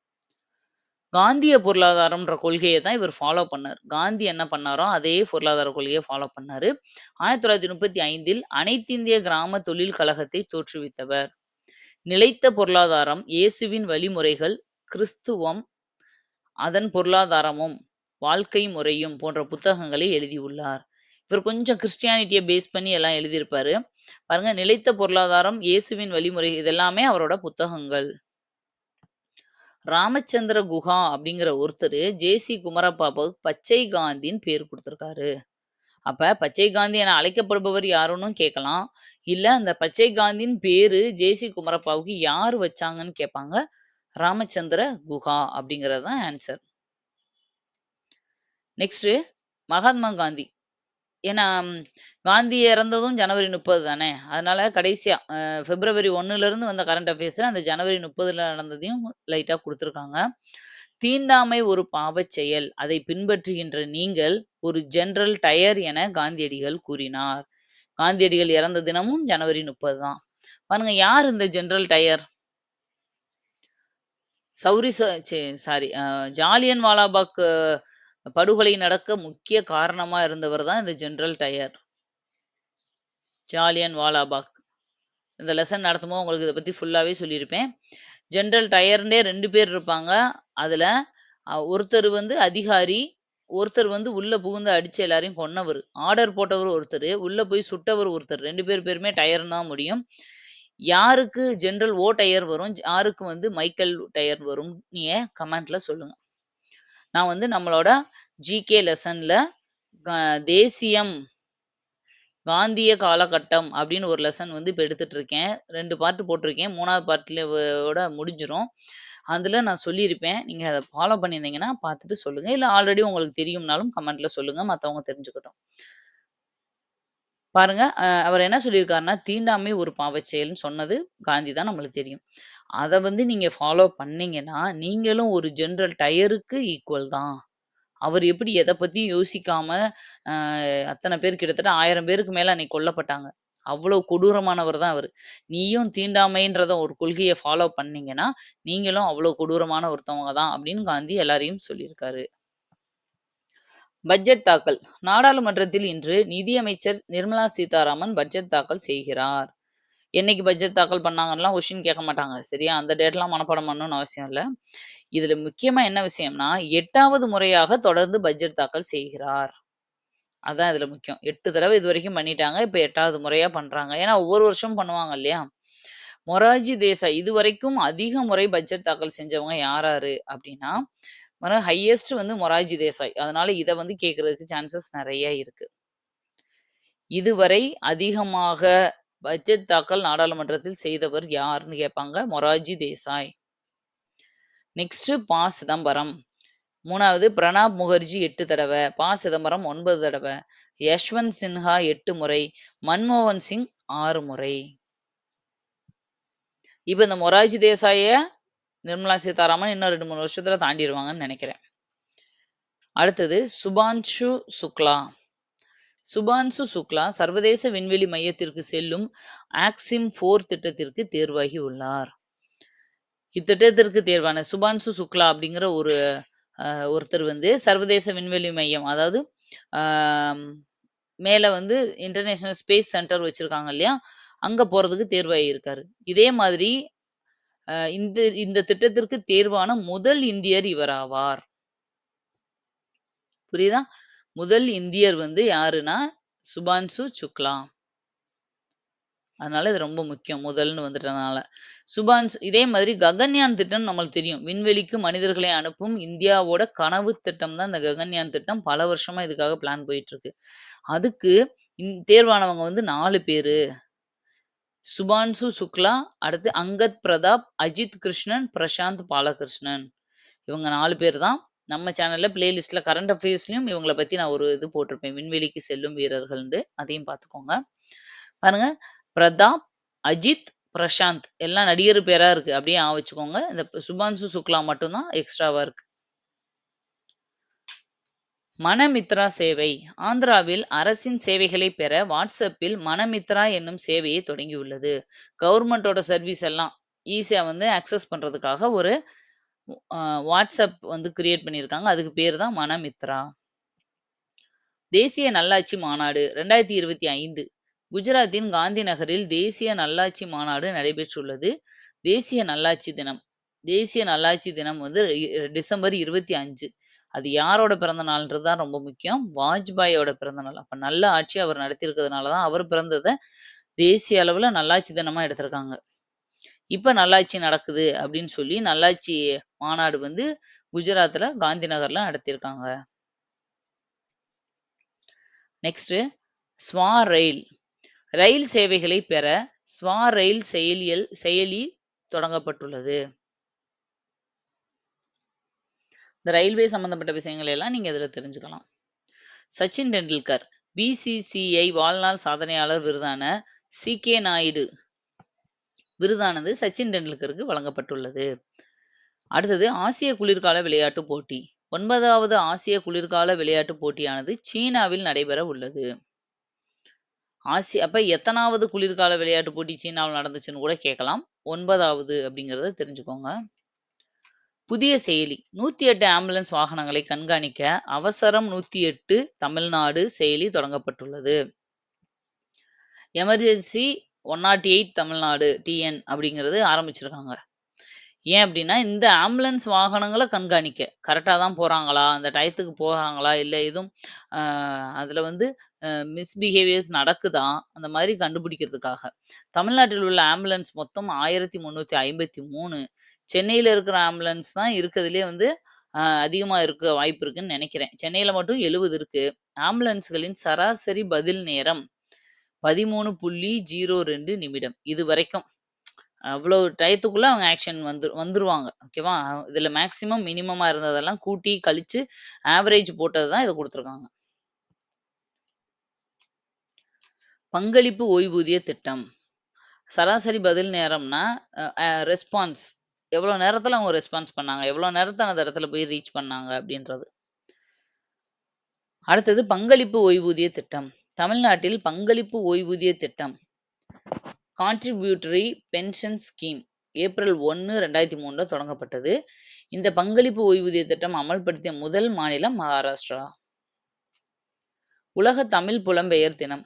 காந்திய பொருளாதாரம்ன்ற கொள்கைய தான் இவர் ஃபாலோ பண்ணாரு. காந்தி என்ன பண்ணாரோ, அதே பொருளாதார கொள்கைய ஃபாலோ பண்ணாரு. 1935ல் அனைத்திந்திய கிராம தொழில் கழகத்தை தோற்றுவித்தவர். நிலைத்த பொருளாதாரம், இயேசுவின் வழிமுறைகள், கிறிஸ்துவம், அதன் பொருளாதாரமும், வாழ்க்கை முறையும் போன்ற புத்தகங்களை எழுதியுள்ளார். இவர் கொஞ்சம் கிறிஸ்டியானிட்டிய பேஸ் பண்ணி எல்லாம் எழுதியிருப்பாரு. பாருங்க, நிலைத்த பொருளாதாரம், இயேசுவின் வழிமுறை இது எல்லாமே அவரோட புத்தகங்கள். ராமச்சந்திர குஹா அப்படிங்கிற ஒருத்தரு ஜே.சி. குமரப்பாவுக்கு பச்சை காந்தின்னு பேர் குடுத்திருக்காரு. அப்ப பச்சை காந்தி என அழைக்கப்படுபவர் யாருன்னும் கேட்கலாம். இல்ல அந்த பச்சை காந்தின்னு பேரு ஜே.சி. குமரப்பாவுக்கு யாரு வச்சாங்கன்னு கேட்பாங்க. ராமச்சந்திர குஹா அப்படிங்கிறது தான் ஆன்சர். நெக்ஸ்ட்டு மகாத்மா காந்தி. ஏன்னா காந்தி இறந்ததும் ஜனவரி 30 தானே. அதனால கடைசியா பிப்ரவரி 1லிருந்து வந்த கரண்ட் அஃபேர்ஸ்ல அந்த ஜனவரி 30ல நடந்ததையும் லைட்டா குடுத்துருக்காங்க. தீண்டாமை ஒரு பாவச் செயல். அதை பின்பற்றுகின்ற நீங்கள் ஒரு ஜெனரல் டயர் என காந்தியடிகள் கூறினார். காந்தியடிகள் இறந்த தினமும் ஜனவரி 30 தான். பாருங்க யார் இந்த ஜெனரல் டயர்? சௌரி ச ச்சே சாரி ஜாலியன் வாலாபாக் படுகொலை நடக்க முக்கிய காரணமா இருந்தவர் தான் இந்த ஜெனரல் டயர். ஜாலியன் வாலாபாக். இந்த லெசன் நடத்தும்போது உங்களுக்கு இத பத்தி ஃபுல்லாவே சொல்லியிருப்பேன். ஜெனரல் டயர்ன்னே 2 பேர் இருப்பாங்க. அதுல ஒருத்தர் வந்து அதிகாரி, ஒருத்தர் வந்து உள்ள புகுந்து அடிச்சு எல்லாரையும் கொன்னவரு. ஆர்டர் போட்டவரு ஒருத்தரு, உள்ள போய் சுட்டவரு ஒருத்தர். 2 பேருமே டயர்ன்னு தான் முடியும். யாருக்கு ஜெனரல் ஓ டயர் வரும்? யாருக்கு வந்து மைக்கேல் டயர் வரும்? நீங்க கமெண்ட்ல சொல்லுங்க. நான் வந்து நம்மளோட ஜிகே லெசன்ல க தேசியம், காந்திய காலகட்டம் அப்படின்னு ஒரு லெசன் வந்து இப்ப எடுத்துட்டு இருக்கேன். 2 பார்ட் போட்டிருக்கேன். 3வது பார்ட்ல ஓட முடிஞ்சிரும். அதுல நான் சொல்லியிருப்பேன். நீங்க அத ஃபாலோ பண்ணியிருந்தீங்கன்னா பார்த்துட்டு சொல்லுங்க. இல்ல ஆல்ரெடி உங்களுக்கு தெரியும்னாலும் கமெண்ட்ல சொல்லுங்க. மத்தவங்க தெரிஞ்சுக்கட்டும். பாருங்க, அவர் என்ன சொல்லியிருக்காருன்னா, "தீண்டாமை ஒரு பாவச் செயல்ன்னு" சொன்னது காந்தி தான் நம்மளுக்கு தெரியும். அத வந்து நீங்க ஃபாலோ பண்ணீங்கன்னா, நீங்களும் ஒரு ஜெனரல் டயருக்கு ஈக்குவல் தான். அவர் எப்படி எத பத்தியும் யோசிக்காம, அ அத்தன பேர் கிட்டத்தட்ட 1000 பேருக்கு மேல அன்னைக்கு கொல்லப்பட்டாங்க. அவ்வளோ கொடூரமானவர் தான் அவரு. நீயும் தீண்டாமைன்றத ஒரு கொள்கைய ஃபாலோ பண்ணீங்கன்னா, நீங்களும் அவ்வளோ கொடூரமான ஒருத்தவங்க தான் அப்படின்னு காந்தி எல்லாரையும் சொல்லியிருக்காரு. பட்ஜெட் தாக்கல். நாடாளுமன்றத்தில் இன்று நிதியமைச்சர் நிர்மலா சீதாராமன் பட்ஜெட் தாக்கல் செய்கிறார். என்னைக்கு பட்ஜெட் தாக்கல் பண்ணாங்கன்னுலாம் கொஸ்டின் கேட்க மாட்டாங்க. சரியா? அந்த டேட்லாம் மனப்பாடம் பண்ணணும்னு அவசியம் இல்ல. இதுல முக்கியமா என்ன விஷயம்னா, 8வது முறையாக தொடர்ந்து பட்ஜெட் தாக்கல் செய்கிறார். அதான் இதுல முக்கியம். 8 தடவ இதுவரைக்கும் பண்ணிட்டாங்க. இப்ப 8வது முறையா பண்றாங்க. ஏன்னா ஒவ்வொரு வருஷமும் பண்ணுவாங்க இல்லையா? மொரார்ஜி தேசாய் இதுவரைக்கும் அதிக முறை பட்ஜெட் தாக்கல் செஞ்சவங்க யாராரு அப்டின்னா, ஹையஸ்ட் வந்து மொரார்ஜி தேசாய். அதனால இத வந்து கேட்கறதுக்கு சான்சஸ் நெறைய இருக்கு. இதுவரை அதிகமாக பட்ஜெட் தாக்கல் நாடாளுமன்றத்தில் செய்தவர் யாருன்னு கேட்பாங்க. மொரார்ஜி தேசாய். நெக்ஸ்ட் சிதம்பரம். 3வது பிரணாப் முகர்ஜி 8 தடவ, சிதம்பரம் 9 தடவ, யஷ்வந்த் சின்ஹா 8 முறை, மன்மோகன் சிங் 6 முறை. இப்ப இந்த மொரார்ஜி தேசாய, நிர்மலா சீதாராமன் இன்னும் 2, 3 வருஷத்துல தாண்டிருவாங்கன்னு நெனைக்கிறேன். அடுத்தது சுபான்ஷு சுக்லா. சுபான்சு சுக்லா சர்வதேச விண்வெளி மையத்திற்கு செல்லும் ஆக்சிம் 4 திட்டத்திற்கு தேர்வாகி உள்ளார். இத்திட்டத்திற்கு தேர்வான சுபான்சு சுக்லா அப்படிங்கிற ஒருத்தர் வந்து சர்வதேச விண்வெளி மையம், அதாவது ஆம், மேல வந்து இன்டர்நேஷனல் ஸ்பேஸ் சென்டர் வச்சிருக்காங்க இல்லையா? அங்க போறதுக்கு தேர்வாகியிருக்காரு. இதே மாதிரி இந்த இந்த திட்டத்திற்கு தேர்வான முதல் இந்தியர் இவராவார். புரியுதா? முதல் இந்தியர் வந்து யாருன்னா, சுபான்சு சுக்லா. அதனால இது ரொம்ப முக்கியம். முதல்னு வந்துட்டனால. இதே மாதிரி ககன்யான் திட்டம் நம்மளுக்கு தெரியும். விண்வெளிக்கு மனிதர்களை அனுப்பும் இந்தியாவோட கனவு திட்டம் தான் இந்த ககன்யான் திட்டம். பல வருஷமா இதுக்காக பிளான் போயிட்டுருக்கு. அதுக்கு தேர்வானவங்க வந்து 4 பேரு. சுபான்சு சுக்லா, அடுத்து அங்கத் பிரதாப், அஜித் கிருஷ்ணன், பிரசாந்த் பாலகிருஷ்ணன். இவங்க 4 பேர் தான். நம்ம சேனல்ல பிளேலிஸ்ட்ல கரண்ட் அஃபேர்ஸ்லயும் இவங்கள பத்தி நான் ஒரு இது போட்டிருப்பேன். விண்வெளிக்கு செல்லும் வீரர்கள்ன்ட்டு. அதையும் பார்த்துக்கோங்க. பாருங்க. பிரதாப், அஜித், பிரசாந்த் எல்லாம் நடிகர் பேரா இருக்கு. அப்படியே வச்சுக்கோங்க. இந்த சுபான்சு சுக்லா மட்டும் தான் எக்ஸ்ட்ராவா இருக்கு. மனமித்ரா சேவை. ஆந்திராவில் அரசின் சேவைகளை பெற வாட்ஸ்அப்பில் மனமித்ரா என்னும் சேவையை தொடங்கியுள்ளது. கவர்மெண்டோட சர்வீஸ் எல்லாம் ஈஸியா வந்து அக்சஸ் பண்றதுக்காக ஒரு வாட்ஸ்அப் வந்து கிரியேட் பண்ணியிருக்காங்க. அதுக்கு பேர் தான் மனமித்ரா. தேசிய நல்லாட்சி மாநாடு 2025 குஜராத்தின் காந்தி நகரில் தேசிய நல்லாட்சி மாநாடு நடைபெற்றுள்ளது. தேசிய நல்லாட்சி தினம் தேசிய நல்லாட்சி தினம் வந்து டிசம்பர் 25. அது யாரோட பிறந்த நாள்ன்றது தான் ரொம்ப முக்கியம். வாஜ்பாயோட பிறந்த நாள். அப்ப நல்ல ஆட்சி அவர் நடத்தியிருக்கிறதுனால தான் அவர் பிறந்ததை தேசிய அளவுல நல்லாட்சி தினமா எடுத்திருக்காங்க. இப்ப நல்லாட்சி நடக்குது அப்படின்னு சொல்லி நல்லாட்சி மாநாடு வந்து குஜராத்ல காந்தி நகர்ல நடத்தியிருக்காங்க. நெக்ஸ்ட் ஸ்வா ரயில். ரயில் சேவைகளை பெற ஸ்வா ரயில் செயலி தொடங்கப்பட்டுள்ளது. இந்த ரயில்வே சம்பந்தப்பட்ட விஷயங்கள் எல்லாம் நீங்க இதுல தெரிஞ்சுக்கலாம். சச்சின் டெண்டுல்கர் பிசிசிஐ வாழ்நாள் சாதனையாளர் விருதான சி.கே. நாயுடு விருதானது சச்சின் டெண்டுல்கருக்கு வழங்கப்பட்டுள்ளது. அடுத்தது ஆசிய குளிர்கால விளையாட்டு போட்டி. 9வது ஆசிய குளிர்கால விளையாட்டு போட்டியானது சீனாவில் நடைபெற உள்ளது. அப்ப எத்தனாவது குளிர்கால விளையாட்டு போட்டி சீனாவில் நடந்துச்சுன்னு கூட கேட்கலாம். 9வது அப்படிங்கிறத தெரிஞ்சுக்கோங்க. புதிய செயலி 108 ஆம்புலன்ஸ் வாகனங்களை கண்காணிக்க அவசரம் 108 தமிழ்நாடு செயலி தொடங்கப்பட்டுள்ளது. எமர்ஜென்சி 108 தமிழ்நாடு டிஎன் அப்படிங்கிறது ஆரம்பிச்சிருக்காங்க. ஏன் அப்படின்னா, இந்த ஆம்புலன்ஸ் வாகனங்கள கண்காணிக்க. கரெக்ட்டா தான் போறாங்களா? அந்த டயத்துக்கு போறாங்களா? இல்ல எதுவும் அ அதுல வந்து மிஸ்பிஹேவியர்ஸ் நடக்குதா? அந்த மாதிரி கண்டுபிடிக்கிறதுக்காக. தமிழ்நாட்டில் உள்ள ஆம்புலன்ஸ் மொத்தம் 1353. சென்னையில இருக்கிற ஆம்புலன்ஸ் தான் இருக்கிறதுலயே வந்து அதிகமா இருக்க வாய்ப்பு இருக்குன்னு நெனைக்கிறேன். சென்னையில மட்டும் 70 இருக்கு. ஆம்புலன்ஸ்களின் சராசரி பதில் நேரம் 13.02 நிமிடம். இதுவரைக்கும். அவ்வளோ டயத்துக்குள்ள அவங்க ஆக்ஷன் வந்துருவாங்க. ஓகேவா? இதுல மேக்ஸிமம், மினிமமா இருந்ததெல்லாம் கூட்டி, கழிச்சு ஆவரேஜ் போட்டது தான் இத குடுத்துருக்காங்க. பங்களிப்பு ஓய்வூதிய திட்டம். சராசரி பதில் நேரம்னா, ரெஸ்பான்ஸ் எவ்வளோ நேரத்துல அவங்க ரெஸ்பான்ஸ் பண்ணாங்க? எவ்வளோ நேரத்துல அந்த இடத்துல போய் ரீச் பண்ணாங்க? அப்படின்றது. அடுத்தது பங்களிப்பு ஓய்வூதிய திட்டம். தமிழ்நாட்டில் பங்களிப்பு ஓய்வூதிய திட்டம் கான்ட்ரிபியூட்டரி பென்ஷன் ஸ்கீம் ஏப்ரல் 1, 2003 தொடங்கப்பட்டது. இந்த பங்களிப்பு ஓய்வூதிய திட்டம் அமல்படுத்திய முதல் மாநிலம் மகாராஷ்டிரா. உலக தமிழ் புலம்பெயர் தினம்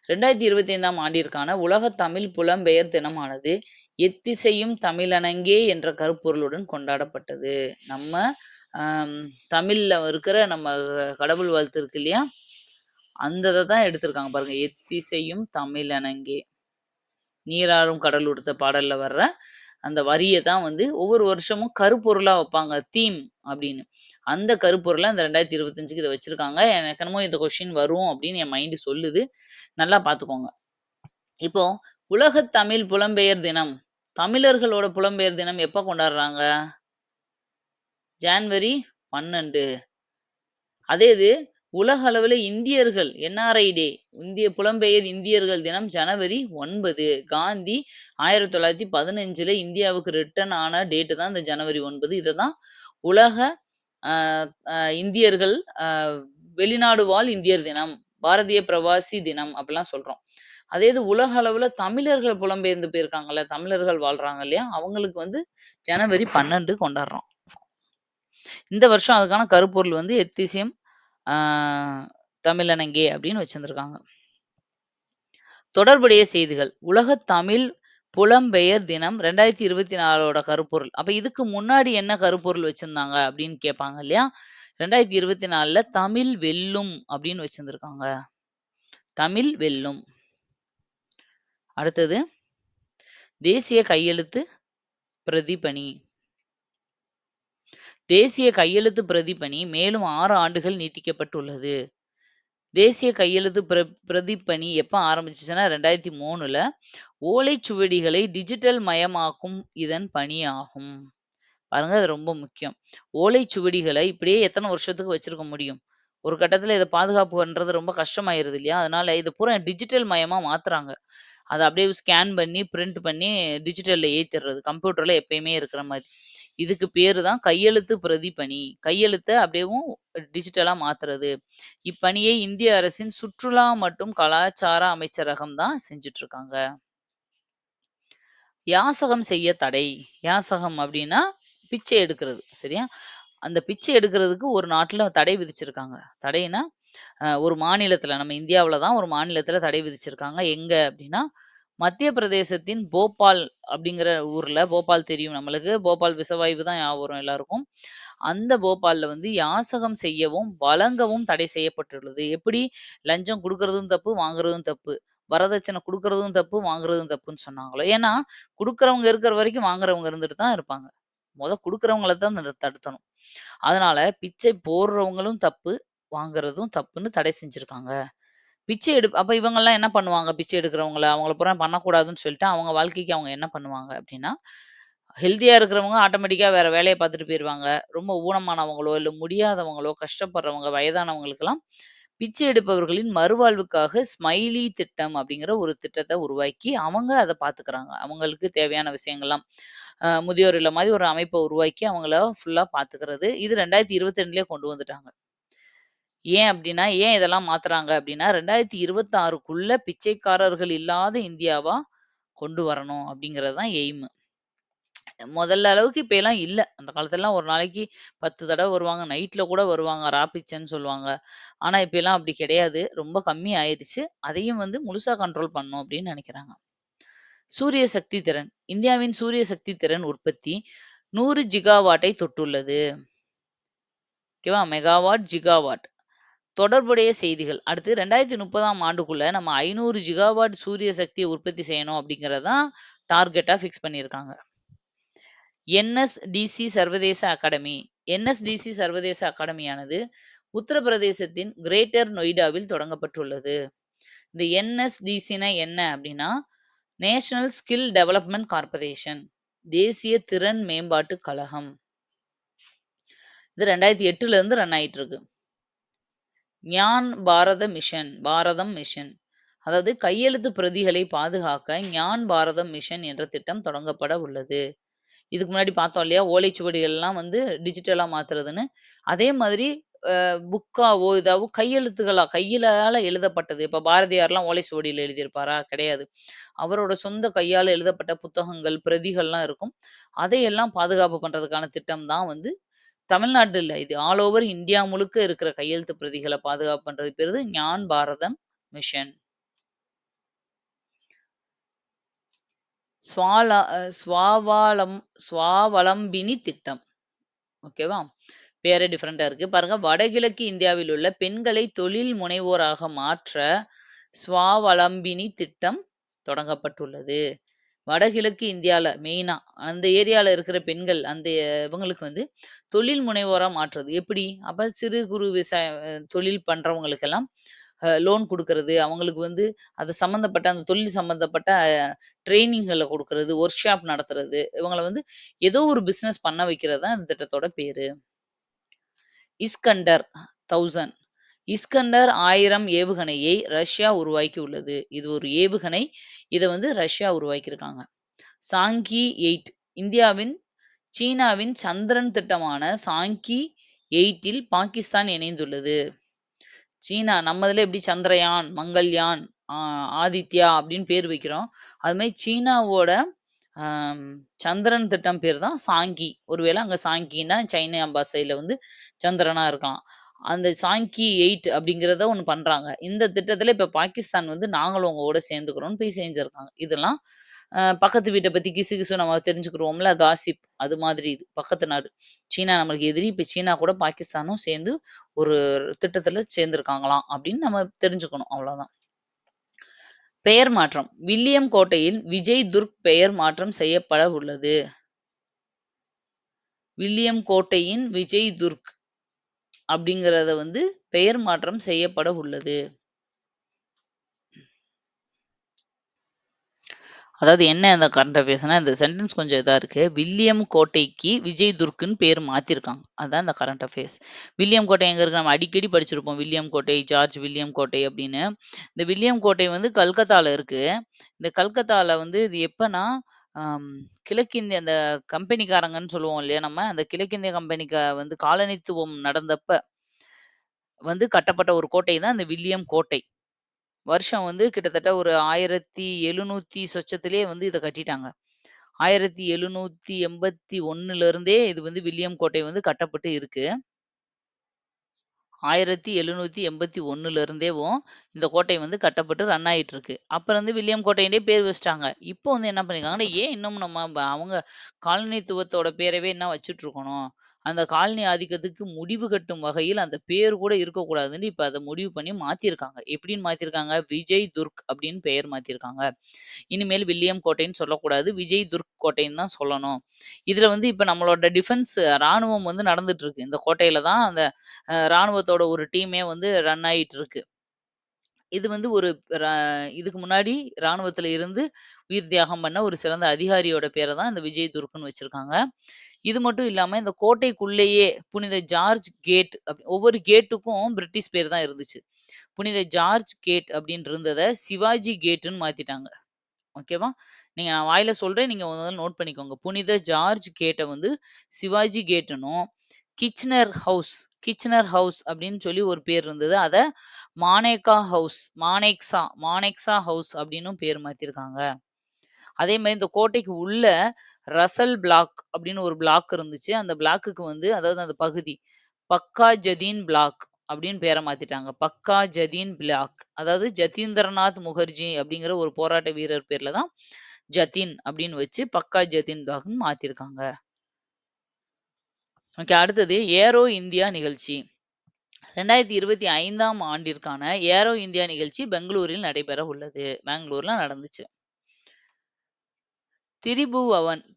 2025ஆம் ஆண்டிற்கான உலக தமிழ் புலம்பெயர் தினமானது எத்திசையும் தமிழனங்கே என்ற கருப்பொருளுடன் கொண்டாடப்பட்டது. நம்ம தமிழ்ல இருக்கிற நம்ம கடவுள் வாழ்த்து இருக்கு இல்லையா? அந்த இதை தான் எடுத்திருக்காங்க பாருங்க. எத்திசையும் தமிழனங்கே. நீராறும் கடல் உடுத்த பாடல்ல வர்ற அந்த வரிய தான் வந்து ஒவ்வொரு வருஷமும் கருப்பொருளா வைப்பாங்க. தீம் அப்படின்னு. அந்த கருப்பொருளா இந்த 2025க்கு இத வச்சிருக்காங்க. எனக்கு என்னமோ இந்த கொஸ்டின் வரும் அப்படின்னு என் மைண்ட் சொல்லுது. நல்லா பார்த்துக்கோங்க. இப்போ உலக தமிழ் புலம்பெயர் தினம். தமிழர்களோட புலம்பெயர் தினம் எப்ப கொண்டாடுறாங்க? ஜான்வரி 12. அதே இது உலக அளவுல இந்தியர்கள் என்ஆர்ஐ டே, இந்திய புலம்பெயர் இந்தியர்கள் தினம் ஜனவரி 9. காந்தி 1915ல இந்தியாவுக்கு ரிட்டர்ன் ஆன டேட் தான் இந்த ஜனவரி 9. இத தான் உலக அ அ இந்தியர்கள் வெளிநாடு வாழ் இந்தியர் தினம், பாரதிய பிரவாசி தினம் அப்படிலாம் சொல்றோம். அதே இது உலக அளவுல தமிழர்கள் புலம்பெயர்ந்து போயிருக்காங்கல்ல, தமிழர்கள் வாழ்றாங்க இல்லையா? அவங்களுக்கு வந்து ஜனவரி 12 கொண்டாடுறோம். இந்த வருஷம் அதுக்கான கருப்பொருள் வந்து எத்திசையும் ஆ தமிழனங்கே அப்படின்னு வச்சிருந்திருக்காங்க. தொடர்புடைய செய்திகள். உலகத் தமிழ் புலம்பெயர் தினம் 2024ஓட கருப்பொருள். அப்ப இதுக்கு முன்னாடி என்ன கருப்பொருள் வச்சிருந்தாங்க அப்படின்னு கேட்பாங்க இல்லையா? 2024ல தமிழ் வெல்லும் அப்படின்னு வச்சிருந்திருக்காங்க. தமிழ் வெல்லும். அடுத்தது தேசிய கையெழுத்து பிரதிபனி. தேசிய கையெழுத்து பிரதிபனி மேலும் 6 ஆண்டுகள் நீட்டிக்கப்பட்டுள்ளது. தேசிய கையெழுத்து பிரதிப்பணி எப்ப ஆரம்பிச்சுச்சுன்னா 2003ல ஓலைச்சுவடிகளை டிஜிட்டல் மயமாக்கும் இதன் பணியாகும். பாருங்க அது ரொம்ப முக்கியம். ஓலைச்சுவடிகளை இப்படியே எத்தன வருஷத்துக்கு வச்சிருக்க முடியும்? ஒரு கட்டத்தில இத பாதுகாப்பு பண்றது ரொம்ப கஷ்டமாயிருது இல்லையா? அதனால இத பூரா டிஜிட்டல் மயமா மாத்துறாங்க. அத அப்படியே ஸ்கேன் பண்ணி, பிரிண்ட் பண்ணி டிஜிட்டல்ல ஏத்திர்றது. கம்ப்யூட்டர்ல எப்பயுமே இருக்கிற மாரி. இதுக்கு பேரு தான் கையெழுத்து பிரதிப்பணி. கையெழுத்த அப்படியேவும் டிஜிட்டலா மாத்துறது. இப்பணியை இந்திய அரசின் சுற்றுலா மற்றும் கலாச்சார அமைச்சரகம் தான் செஞ்சுட்டு இருக்காங்க. யாசகம் செய்ய தடை. யாசகம் அப்படின்னா, பிச்சை எடுக்கிறது. சரியா? அந்த பிச்சை எடுக்கிறதுக்கு ஒரு நாட்டுல தடை விதிச்சிருக்காங்க. தடைன்னா, ஒரு மாநிலத்தில நம்ம இந்தியாவுல தான் ஒரு மாநிலத்தில தடை விதிச்சிருக்காங்க. எங்க அப்படின்னா, மத்திய பிரதேசத்தின் போபால் அப்படிங்கிற ஊர்ல போபால் தெரியும் நம்மளுக்கு. போபால் விஷவாயு தான் ஞாபகம் வரும் எல்லாருக்கும். அந்த போபால்ல வந்து யாசகம் செய்யவும், வழங்கவும் தடை செய்யப்பட்டுள்ளது. எப்படி? லஞ்சம் குடுக்குறதும் தப்பு, வாங்குறதும் தப்பு. வரதட்சணை குடுக்குறதும் தப்பு, வாங்குறதும் தப்புன்னு சொன்னாங்களோ. ஏன்னா, குடுக்குறவங்க இருக்கிற வரைக்கும் வாங்குறவங்க இருந்துட்டு தான் இருப்பாங்க. குடுக்குறவங்கள தான் தடுத்தணும். அதனால பிச்சை போடுறவங்களும் தப்பு, வாங்குறதும் தப்புன்னு தடை செஞ்சிருக்காங்க. பிச்சை அப்ப இவங்கலாம் என்ன பண்ணுவாங்க? பிச்சை எடுக்கிறவங்கள, அவங்கள பூரா பண்ணக்கூடாதுன்னு சொல்லிட்டு, அவங்க வாழ்க்கைக்கு அவங்க என்ன பண்ணுவாங்க அப்டின்னா, ஹெல்த்தியா இருக்கிறவங்க ஆட்டோமேட்டிக்கா வேற வேலைய பார்த்துட்டு போயிருவாங்க. ரொம்ப ஊனமானவங்களோ, இல்ல முடியாதவங்களோ, கஷ்டப்படுறவங்க, வயதானவங்களுக்கெல்லாம் பிச்சை எடுப்பவர்களின் மறுவாழ்வுக்காக ஸ்மைலி திட்டம் அப்படிங்கிற ஒரு திட்டத்த உருவாக்கி, அவங்க அத பார்த்துக்கிறாங்க. அவங்களுக்கு தேவையான விஷயங்கள்லாம். முதியோர் இல்லம் மாரி ஒரு அமைப்ப உருவாக்கி, அவங்கள ஃபுல்லா பார்த்துக்கிறது. இது 2022லயே கொண்டு வந்துட்டாங்க. ஏன் இதெல்லாம் மாத்துறாங்க அப்டின்னா, 2026க்குள்ள பிச்சைக்காரர்கள் இல்லாத இந்தியாவா கொண்டு வரணும் அப்டிங்கிறது தான் எய்மு. முதல்ல அளவுக்கு இப்ப எல்லாம் இல்ல. அந்த காலத்துலலாம் ஒரு நாளைக்கு 10 தடவ வருவாங்க. நைட்ல கூட வருவாங்க. ராப்பிச்சன்னு சொல்லுவாங்க. ஆனா, இப்ப எல்லாம் அப்டி கிடையாது. ரொம்ப கம்மி ஆயிருச்சு. அதையும் வந்து முழுசா கண்ட்ரோல் பண்ணணும் அப்டின்னு நெனைக்கிறாங்க. சூரிய சக்தி திறன். இந்தியாவின் சூரிய சக்தி திறன் உற்பத்தி 100 ஜிகாவாட்டை தொட்டுள்ளது. ஓகேவா? Megawatt, gigawatt. தொடர்புடைய செய்திகள். அடுத்து 2030ஆம் ஆண்டுக்குள்ள நம்ம 500 ஜிகாவாட் சூரிய சக்திய உற்பத்தி செய்யணும் அப்படிங்கிறது தான் டார்கெட்டா ஃபிக்ஸ் பண்ணியிருக்காங்க. என்எஸ்டிசி சர்வதேச அகாடமி. என்எஸ்டிசி சர்வதேச அகாடமியானது உத்தரப்பிரதேசத்தின் கிரேட்டர் நொய்டாவில் தொடங்கப்பட்டுள்ளது. இந்த என்எஸ்டிசினா என்ன அப்படின்னா, நேஷனல் ஸ்கில் டெவலப்மென்ட் கார்ப்பரேஷன். தேசிய திறன் மேம்பாட்டு கழகம். இது 2008ல இருந்து ரன் ஆயிட்டு இருக்கு. ஞான் பாரதம் மிஷன். அதாவது கையெழுத்து பிரதிகளை பாதுகாக்க ஞான் பாரதம் மிஷன் என்ற திட்டம் தொடங்கப்பட உள்ளது. இதுக்கு முன்னாடி பார்த்தோம் இல்லையா? ஓலைச்சுவடிகள்லாம் வந்து டிஜிட்டலா மாத்துறதுன்னு. அதே மாதிரி புக்காவோ, இதாவோ கையிலால எழுதப்பட்டது. இப்ப பாரதியார்லாம் ஓலைச்சுவடியில எழுதியிருப்பாரா? கிடையாது. அவரோட சொந்த கையால எழுதப்பட்ட புத்தகங்கள், பிரதிகள்லாம் இருக்கும். அதையெல்லாம் பாதுகாப்பு பண்றதுக்கான திட்டம் தான் வந்து தமிழ்நாடு இல்ல. இது ஆல் ஓவர் இந்தியா முழுக்க இருக்கிற கையெழுத்து பிரதிகள பாதுகாப்பு பண்றதுக்கு பேரு ஞான் பாரதம் மிஷன். ஸ்வாலா அ ஸ்வாவாலம் ஸ்வாவலம்பினி திட்டம். ஓகேவா? பேரே டிஃபரெண்ட்டா இருக்கு. பாருங்க வடகிழக்கு இந்தியாவில் உள்ள பெண்களை தொழில் முனைவோராக மாற்ற ஸ்வாவலம்பினி திட்டம் தொடங்கப்பட்டுள்ளது. வடகிழக்கு இந்தியால மெயினா அந்த ஏரியால இருக்கிற பெண்கள் அந்த இவங்களுக்கு வந்து தொழில் முனைவோரா மாற்றுறது. எப்படி? அப்ப சிறு குறு தொழில் பண்றவங்களுக்கெல்லாம் லோன் குடுக்கறது, அவங்களுக்கு வந்து அது சம்மந்தப்பட்ட அந்த தொழில் சம்மந்தப்பட்ட ட்ரெய்னிங்கள குடுக்கறது, ஒர்க் ஷாப் நடத்துறது, இவங்கள வந்து ஏதோ ஒரு பிசினஸ் பண்ண வைக்கிறது தான் இந்த திட்டத்தோட பேரு. இஸ்கண்டர் 1000 இஸ்கண்டர் 1000 ஏவுகணையை ரஷ்யா உருவாக்கியுள்ளது. இது ஒரு ஏவுகணை. இத வந்து ரஷ்யா உருவாக்கியிருக்காங்க. சாங்கி 8 இந்தியாவின் சீனாவின் சந்திரன் திட்டமான சாங்கி 8 பாகிஸ்தான் இணைந்துள்ளது. சீனா நம்ம இதுல எப்படி சந்திரயான், மங்கள்யான், ஆ ஆதித்யா அப்படின்னு பேர் வைக்கிறோம். அது மாரி சீனாவோட அம் சந்திரன் திட்டம் பேர் தான் சாங்கி. ஒருவேள அங்க சாங்கின்னா சைனா பாஷையில வந்து சந்திரனா இருக்கலாம். அந்த சாங்கி 8 அப்படிங்கிறத ஒண்ணு பண்றாங்க. இந்த திட்டத்துல இப்ப பாகிஸ்தான் வந்து நாங்களும் உங்க கூட சேர்ந்துக்கிறோம்னு போய் சேர்ந்திருக்காங்க. இதெல்லாம் பக்கத்து வீட்ட பத்தி கிசு நம்ம தெரிஞ்சுக்குருவோம்ல காசிப் அது மாதிரி இது. பக்கத்து நாடு. சீனா நம்மளுக்கு எதிரி. இப்ப சீனா கூட பாகிஸ்தானும் சேர்ந்து ஒரு திட்டத்துல சேர்ந்திருக்காங்களாம் அப்படின்னு நம்ம தெரிஞ்சுக்கணும். அவ்வளோதான். பெயர் மாற்றம். வில்லியம் கோட்டையில் விஜய் துர்க் பெயர் மாற்றம் செய்யப்பட உள்ளது. வில்லியம் கோட்டையின் விஜய் துர்க் அப்படிங்கிறத வந்து பெயர் மாற்றம் செய்யப்பட உள்ளது. அதாவது என்ன அந்த கரண்ட் அஃபேர்ஸ்னா, இந்த சென்டென்ஸ் கொஞ்சம் இதா இருக்கு. வில்லியம் கோட்டைக்கு விஜய் துர்க்ன்னு பேர் மாத்திருக்காங்க. அதான் இந்த கரண்ட் அஃபேர்ஸ். வில்லியம் கோட்டை எங்க இருக்கு? நம்ம அடிக்கடி படிச்சிருப்போம். வில்லியம் கோட்டை, ஜார்ஜ் வில்லியம் கோட்டை அப்படின்னு. இந்த வில்லியம் கோட்டை வந்து கல்கத்தால இருக்கு. இந்த கல்கத்தால வந்து இது எப்பன்னா, அம் கிழக்கிந்திய அந்த கம்பெனிக்காரங்கன்னு சொல்லுவோம் இல்லையா நம்ம, அந்த கிழக்கிந்திய கம்பெனிக்கு வந்து காலனித்துவம் நடந்தப்ப வந்து கட்டப்பட்ட ஒரு கோட்டை தான் இந்த வில்லியம் கோட்டை. வருஷம் வந்து கிட்டத்தட்ட ஒரு 1700 சொச்சத்திலேயே வந்து இத கட்டிட்டாங்க. 1781 இருந்தே இது வந்து வில்லியம் கோட்டை வந்து கட்டப்பட்டு இருக்கு. 1781 இருந்தேவும் இந்த கோட்டை வந்து கட்டப்பட்டு ரன் ஆயிட்டு இருக்கு. அப்புறம் வந்து வில்லியம் கோட்டைன்னே பேர் வச்சுட்டாங்க. இப்போ வந்து என்ன பண்ணியிருக்காங்கன்னா, ஏன் இன்னும் நம்ம அவங்க காலனித்துவத்தோட பேரவே என்ன வச்சுட்டு இருக்கணும்? அந்த காலனி ஆதிக்கத்துக்கு முடிவு கட்டும் வகையில் அந்த பேர் கூட இருக்கக்கூடாதுன்னு இப்ப அத முடிவு பண்ணி மாத்தியிருக்காங்க. எப்படின்னு மாத்தியிருக்காங்க? விஜய் துர்க் அப்படின்னு பெயர் மாத்தியிருக்காங்க. இனிமேல் வில்லியம் கோட்டைன்னு சொல்லக்கூடாது. விஜய் துர்க் கோட்டைன்னு தான் சொல்லணும். இதுல வந்து இப்ப நம்மளோட டிஃபென்ஸ் ராணுவம் வந்து நடந்துட்டு இருக்கு. இந்த கோட்டையில தான் அந்த ராணுவத்தோட ஒரு டீமே வந்து ரன் ஆயிட்டு இருக்கு. இது வந்து ஒரு ர இதுக்கு முன்னாடி ராணுவத்துல இருந்து உயிர் தியாகம் பண்ண ஒரு சிறந்த அதிகாரியோட பேர தான் இந்த விஜய் துர்க்ன்னு வச்சிருக்காங்க. இது மட்டும் இல்லாம இந்த கோட்டைக்குள்ளேயே புனித ஜார்ஜ் கேட் ஒவ்வொரு கேட்டுக்கும் பிரிட்டிஷ் பேர் தான் இருந்துச்சு. புனித ஜார்ஜ் கேட் அப்படின்னு இருந்தத சிவாஜி கேட்டுன்னு மாத்திட்டாங்க. ஓகேவா? நான் வாயில சொல்றேன். நீங்க முதல்ல நோட் பண்ணிக்கோங்க. புனித ஜார்ஜ் கேட்ட வந்து சிவாஜி கேட்டுன்னும், கிச்னர் ஹவுஸ் கிச்னர் ஹவுஸ் அப்படின்னு சொல்லி ஒரு பேர் இருந்தது. அத மானேக்கா ஹவுஸ், மானெக்ஸா ஹவுஸ் அப்படின்னும் பேர் மாத்திருக்காங்க. அதே மாரி இந்த கோட்டைக்கு உள்ள ரசல் பிளாக் அப்படின்னு ஒரு பிளாக் இருந்துச்சு. அந்த பிளாக்குக்கு வந்து அதாவது அந்த பகுதி பக்கா ஜதீன் பிளாக் அப்படின்னு பேர மாத்திட்டாங்க. பக்கா ஜதீன் பிளாக். அதாவது ஜதீந்திரநாத் முகர்ஜி அப்படிங்கிற ஒரு போராட்ட வீரர் பேர்ல தான் ஜதீன் அப்படின்னு வச்சு பக்கா ஜதீன் பிளாக்ன்னு மாத்திருக்காங்க. ஓகே. அடுத்தது ஏரோ இந்தியா நிகழ்ச்சி. 2025ஆம் ஆண்டிற்கான ஏரோ இந்தியா நிகழ்ச்சி பெங்களூரில் நடைபெற உள்ளது. பெங்களூர்ல நடந்துச்சு.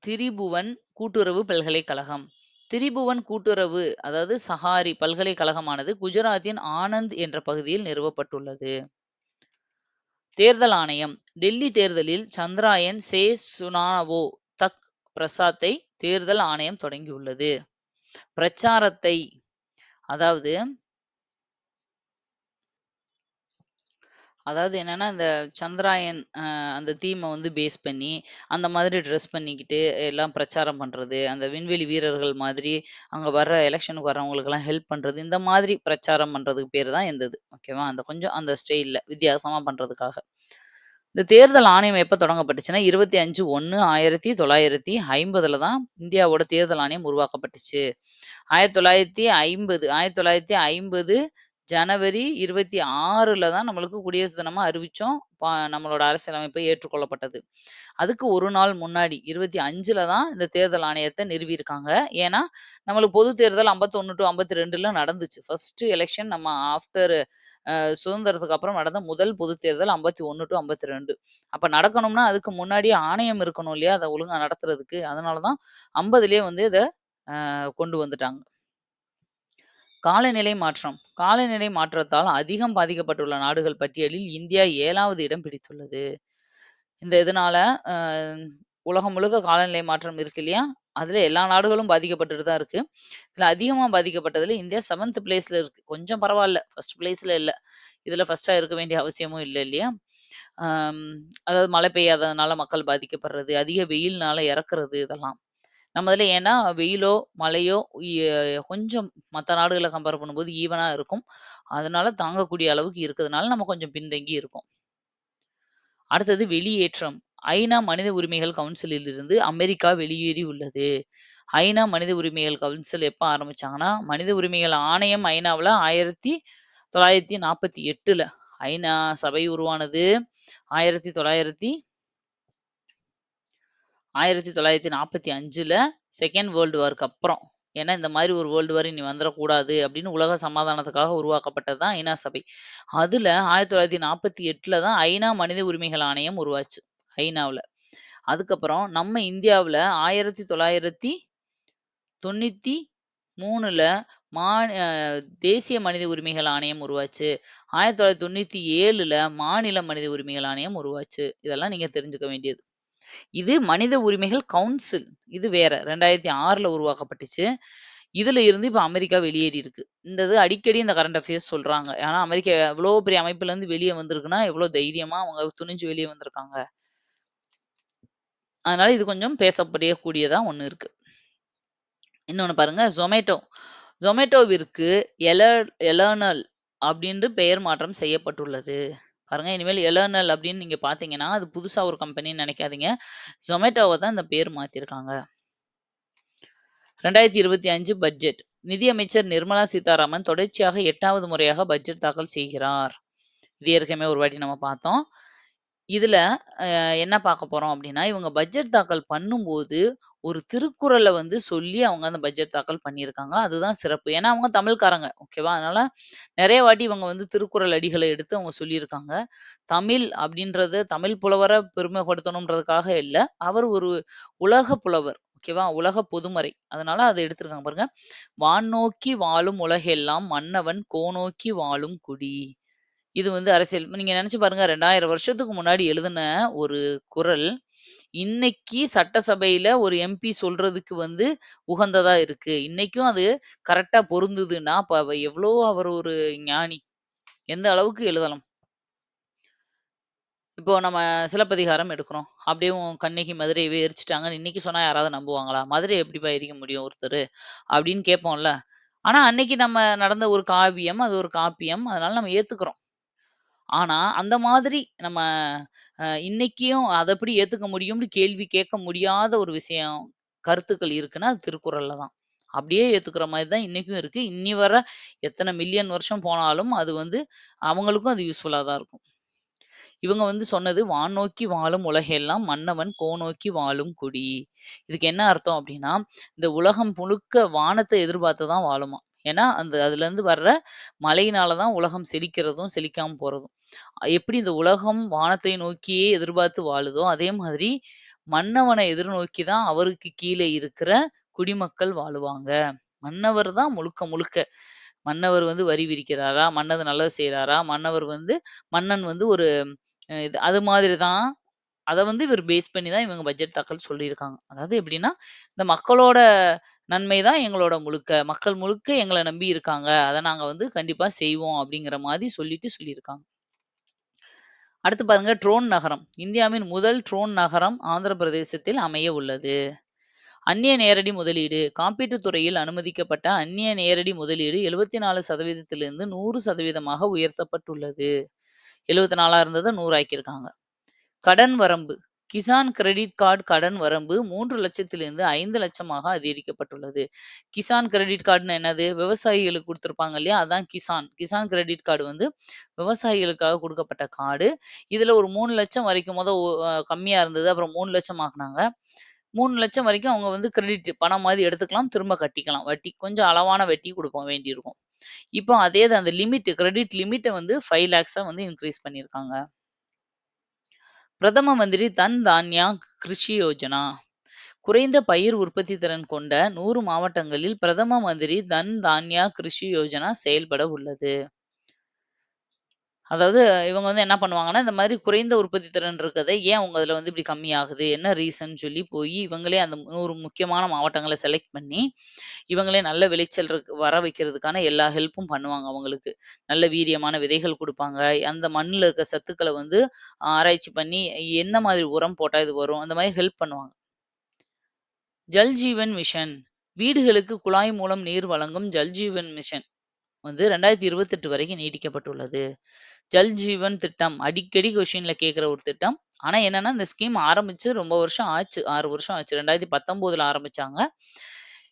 திரிபுவன் கூட்டுறவு பல்கலைக்கழகம். திரிபுவன் கூட்டுறவு அதாவது சஹாரி பல்கலைக்கழகமானது குஜராத்தின் ஆனந்த் என்ற பகுதியில் நிறுவப்பட்டுள்ளது. தேர்தல் ஆணையம். டெல்லி தேர்தலில் சந்திராயன் சே சுனாவோ தக் பிரசாத்தை தேர்தல் ஆணையம் தொடங்கியுள்ளது. பிரச்சாரத்தை அதாவது அதாவது என்னன்னா, இந்த சந்திராயன் அந்த தீம வந்து பேஸ் பண்ணி, அந்த மாதிரி ட்ரெஸ் பண்ணிக்கிட்டு எல்லாம் பிரச்சாரம் பண்றது, அந்த விண்வெளி வீரர்கள் மாதிரி அங்க வர்ற எலக்ஷனுக்கு வர்றவங்களுக்கெல்லாம் ஹெல்ப் பண்றது, இந்த மாதிரி பிரச்சாரம் பண்றதுக்கு பேரு தான் இந்த இது. ஓகேவா? அந்த கொஞ்சம் அந்த ஸ்டைல்ல வித்தியாசமா பண்றதுக்காக. இந்த தேர்தல் ஆணையம் எப்ப தொடங்கப்பட்டுச்சுன்னா, 25/1/1950ல தான் இந்தியாவோட தேர்தல் ஆணையம் உருவாக்கப்பட்டுச்சு. 1950 ஜனவரி 26ல தான் நம்மளுக்கு குடியரசு தினமா அறிவிச்சோம். நம்மளோட அரசியலமைப்பு ஏற்றுக்கொள்ளப்பட்டது. அதுக்கு ஒரு நாள் முன்னாடி 25ல தான் இந்த தேர்தல் ஆணையத்த நிறுவியிருக்காங்க. ஏன்னா, நம்மளுக்கு பொது தேர்தல் 51 டூ 52ல நடந்துச்சு. ஃபர்ஸ்ட் எலக்ஷன் நம்ம ஆஃப்டர் சுதந்திரத்துக்கு அப்புறம் நடந்த முதல் பொதுத் தேர்தல் 51 டூ 52. அப்ப நடக்கணும்னா, அதுக்கு முன்னாடியே ஆணையம் இருக்கணும் இல்லையா? அத ஒழுங்கா நடத்துறதுக்கு. அதனால தான் 50லயே வந்து இத கொண்டு வந்துட்டாங்க. காலநிலை மாற்றம். காலநிலை மாற்றத்தால் அதிகம் பாதிக்கப்பட்டுள்ள நாடுகள் பட்டியலில் இந்தியா 7வது இடம் பிடித்துள்ளது. இந்த இதனால அ உலகம் முழுக்க காலநிலை மாற்றம் இருக்கு இல்லையா? அதுல எல்லா நாடுகளும் பாதிக்கப்பட்டுட்டு தான் இருக்கு. இதுல அதிகமா பாதிக்கப்பட்டதுல இந்தியா 7த் பிளேஸ்ல இருக்கு. கொஞ்சம் பரவால்ல. 1 பிளேஸ்ல இல்ல. இதுல ஃபர்ஸ்ட்டா இருக்க வேண்டிய அவசியமும் இல்ல இல்லையா? அம் அதாவது மழை பெய்யாததுனால மக்கள் பாதிக்கப்படுறது, அதிக வெயில்னால இறக்குறது இதெல்லாம். நம்ம இதுல ஏன்னா வெயிலோ, மழையோ கொஞ்சம் மத்த நாடுகள கம்பேர் பண்ணும்போது ஈவனா இருக்கும். அதனால தாங்கக்கூடிய அளவுக்கு இருக்கிறதுனால நம்ம கொஞ்சம் பின்தங்கி இருக்கோம். அடுத்தது வெளியேற்றம். ஐநா மனித உரிமைகள் கவுன்சிலில் இருந்து அமெரிக்கா வெளியேறி உள்ளது. ஐநா மனித உரிமைகள் கவுன்சில் எப்ப ஆரம்பிச்சாங்கன்னா, மனித உரிமைகள் ஆணையம் ஐநாவுல 1948ல ஐநா சபை உருவானது 1900 1945ல செகண்ட் வேர்ல்டு வார்க்கு அப்புறம். ஏன்னா, இந்த மாரி ஒரு வேர்ல்டு வார் இனி வந்துறக்கூடாது அப்படின்னு உலக சமாதானத்துக்காக உருவாக்கப்பட்டது தான் ஐநா சபை. அதுல 1948ல தான் ஐநா மனித உரிமைகள் ஆணையம் உருவாச்சு. ஐநாவுல. அதுக்கப்புறம் நம்ம இந்தியாவுல 1993ல மா அ தேசிய மனித உரிமைகள் ஆணையம் உருவாச்சு. 1997ல மாநில மனித உரிமைகள் ஆணையம் உருவாச்சு. இதெல்லாம் நீங்க தெரிஞ்சுக்க வேண்டியது. இது மனித உரிமைகள் கவுன்சில். இது வேற. 2006ல உருவாக்கப்பட்டுச்சு. இதுல இருந்து இப்ப அமெரிக்கா வெளியேறியிருக்கு. இந்த இது அடிக்கடி இந்த கரண்ட் அஃபேர்ஸ் சொல்றாங்க. ஆனா அமெரிக்கா எவ்வளோ பெரிய அமைப்புலருந்து வெளிய வந்திருக்குன்னா, எவ்வளோ தைரியமா அவங்க துணிஞ்சு வெளிய வந்திருக்காங்க. அதனால இது கொஞ்சம் பேசப்படக்கூடியதா ஒண்ணு இருக்கு. இன்னொன்னு பாருங்க Zomato. Zomatoவிற்கு எலர்னல் அப்படின்னு பெயர் மாற்றம் செய்யப்பட்டுள்ளது. பாருங்க இனிமேல் எலர்னல் அப்படின்னு நீங்க பார்த்தீங்கன்னா, அது புதுசா ஒரு கம்பெனின்னு நெனைக்காதீங்க. Zomatoவ தான் இந்த பேர் மாத்திருக்காங்க. 2025 பட்ஜெட். நிதியமைச்சர் நிர்மலா சீதாராமன் தொடர்ச்சியாக 8வது முறையாக பட்ஜெட் தாக்கல் செய்கிறார். இது ஏற்கனவே ஒரு வாட்டி நம்ம பார்த்தோம். இதுல என்ன பார்க்க போறோம் அப்டின்னா, இவங்க பட்ஜெட் தாக்கல் பண்ணும்போது, ஒரு திருக்குறள வந்து சொல்லி அவங்க அந்த பட்ஜெட் தாக்கல் பண்ணியிருக்காங்க. அதுதான் சிறப்பு. ஏன்னா, அவங்க தமிழ்க்காரங்க. ஓகேவா? அதனால நெறைய வாட்டி இவங்க வந்து திருக்குறள் அடிகள எடுத்து அவங்க சொல்லியிருக்காங்க. தமிழ் அப்டின்றது தமிழ் புலவர பெருமைப்படுத்தணும்ன்றதுக்காக இல்ல. அவர் ஒரு உலக புலவர். ஓகேவா? உலக பொதுமறை. அதனால அத எடுத்திருக்காங்க பாருங்க. "வான்நோக்கி வாழும் உலகெல்லாம் மன்னவன் கோனோக்கி வாழும் குடி." இது வந்து அரசியல். நீங்க நெனச்சு பாருங்க 2000 வருஷத்துக்கு முன்னாடி எழுதுன ஒரு குறள், இன்னைக்கு சட்டசபையில ஒரு எம்பி சொல்றதுக்கு வந்து உகந்ததா இருக்கு. இன்னைக்கும் அது கரெக்ட்டா பொருந்துதுன்னா, அப்ப எவ்ளோ அவர் ஒரு ஞானி. எந்த அளவுக்கு எழுதலாம். இப்போ நம்ம சிலப்பதிகாரம் எடுக்குறோம். அப்படியே கண்ணகி மதுரையவே எரிச்சுட்டாங்கன்னு இன்னைக்கு சொன்னா யாராவது நம்புவாங்களா? "மதுரைய எப்படிப்பா எரிக்க முடியும் ஒருத்தரு?" அப்படின்னு கேட்போம்ல. ஆனா அன்னைக்கு நம்ம நடந்த ஒரு காவியம், அது ஒரு காப்பியம். அதனால நம்ம ஏத்துக்கிறோம். ஆனா, அந்த மாதிரி நம்ம இன்னைக்கும் அத எப்படி ஏத்துக்க முடியும்னு கேள்வி கேட்க முடியாத ஒரு விஷயம், கருத்துக்கள் இருக்குன்னா, அது திருக்குறள்ல தான். அப்படியே ஏத்துக்கிற மாரி தான் இன்னைக்கும் இருக்கு. இன்னி வர எத்தன மில்லியன் வருஷம் போனாலும் அது வந்து அவங்களுக்கும் அது யூஸ்ஃபுல்லா தான் இருக்கும். இவங்க வந்து சொன்னது "வானோக்கி வாழும் உலகெல்லாம் மன்னவன் கோனோக்கி வாழும் குடி." இதுக்கு என்ன அர்த்தம் அப்டின்னா, இந்த உலகம் முழுக்க வானத்த எதிர்பார்த்து தான் வாழுமாம். ஏன்னா, அதுலருந்து வர்ற மழையினால தான் உலகம் செழிக்கிறதும், செழிக்காம போறதும். எப்படி இந்த உலகம் வானத்தை நோக்கியே எதிர்பார்த்து வாழுதோ, அதே மாதிரி மன்னவன எதிர்நோக்கி தான் அவருக்கு கீழ இருக்கிற குடிமக்கள் வாழுவாங்க. மன்னவர் தான் முழுக்க முழுக்க. மன்னவர் வந்து வரி விதிக்கிறாரா? மன்னது நல்லது செய்றாரா? மன்னன் வந்து ஒரு இது அது மாதிரி தான். அத வந்து இவர் பேஸ் பண்ணி தான் இவங்க பட்ஜெட் தாக்கல் சொல்லியிருக்காங்க. அதாவது எப்படின்னா, இந்த மக்களோட நன்மை தான் எங்களோட முழுக்க. மக்கள் முழுக்க எங்கள நம்பி இருக்காங்க. அத நாங்க வந்து கண்டிப்பா செய்வோம் அப்படிங்கிற மாரி சொல்லியிருக்காங்க. அடுத்து பாருங்க ட்ரோன் நகரம். இந்தியாவின் முதல் ட்ரோன் நகரம் ஆந்திர பிரதேசத்தில் அமைய உள்ளது. அந்நிய நேரடி முதலீடு. காப்பீட்டுத் துறையில் அனுமதிக்கப்பட்ட அந்நிய நேரடி முதலீடு 74% 100% உயர்த்தப்பட்டுள்ளது. 74 இருந்தத 100 ஆக்கியிருக்காங்க. கடன் வரம்பு. கிசான் கிரெடிட் கார்டு கடன் வரம்பு 3,00,000 5,00,000 அதிகரிக்கப்பட்டுள்ளது. கிசான் கிரெடிட் கார்டுன்னா என்னது? விவசாயிகளுக்கு குடுத்துருப்பாங்க இல்லையா? அதான் கிசான். கிசான் கிரெடிட் கார்டு வந்து விவசாயிகளுக்காக குடுக்கப்பட்ட கார்டு. இதுல ஒரு 3,00,000 வரைக்கும் கம்மியா இருந்தது. அப்புறம் 3,00,000 ஆக்குனாங்க. 3,00,000 வரைக்கும் அவங்க வந்து கிரெடிட் பணம் மாரி எடுத்துக்கலாம். திரும்ப கட்டிக்கலாம். வட்டி கொஞ்சம் அளவான வட்டி குடுக்க வேண்டியிருக்கும். இப்போ அதே தான் அந்த கிரெடிட் லிமிட்ட வந்து 5,00,000 வந்து இன்கிரீஸ் பண்ணியிருக்காங்க. பிரதம மந்திரி தன் தான்யா கிருஷி யோஜனா. குறைந்த பயிர் உற்பத்தி திறன் கொண்ட 100 மாவட்டங்களில் பிரதம மந்திரி தன் தான்யா கிருஷி யோஜனா செயல்பட உள்ளது. அதாவது இவங்க வந்து என்ன பண்ணுவாங்கன்னா, இந்த மாதிரி குறைந்த உற்பத்தி திறன் இருக்கத ஏன் உங்க இதுல வந்து இப்படி கம்மியாகுது? என்ன ரீசன் சொல்லி போயி இவங்களே அந்த 100 முக்கியமான மாவட்டங்கள செலக்ட் பண்ணி, இவங்களே நல்ல விளைச்சல் வர வைக்கிறதுக்கான எல்லா ஹெல்ப்பும் பண்ணுவாங்க அவங்களுக்கு. நல்ல வீரியமான விதைகள் குடுப்பாங்க. அந்த மண்ணுல இருக்க சத்துக்கள வந்து ஆராய்ச்சி பண்ணி, என்ன மாதிரி உரம் போட்டா இது வரும்? அந்த மாதிரி ஹெல்ப் பண்ணுவாங்க. ஜல் ஜீவன் மிஷன். வீடுகளுக்கு குழாய் மூலம் நீர் வழங்கும் ஜல் ஜீவன் மிஷன் வந்து 2028 வரைக்கும் நீட்டிக்கப்பட்டுள்ளது. ஜல் ஜீவன் திட்டம் அடிக்கடி கொஸ்டின்ல கேட்கிற ஒரு திட்டம். ஆனா என்னன்னா, இந்த ஸ்கீம் ஆரம்பிச்சு ரொம்ப வருஷம் ஆச்சு. 6 வருஷம் ஆச்சு. 2019ல ஆரம்பிச்சாங்க.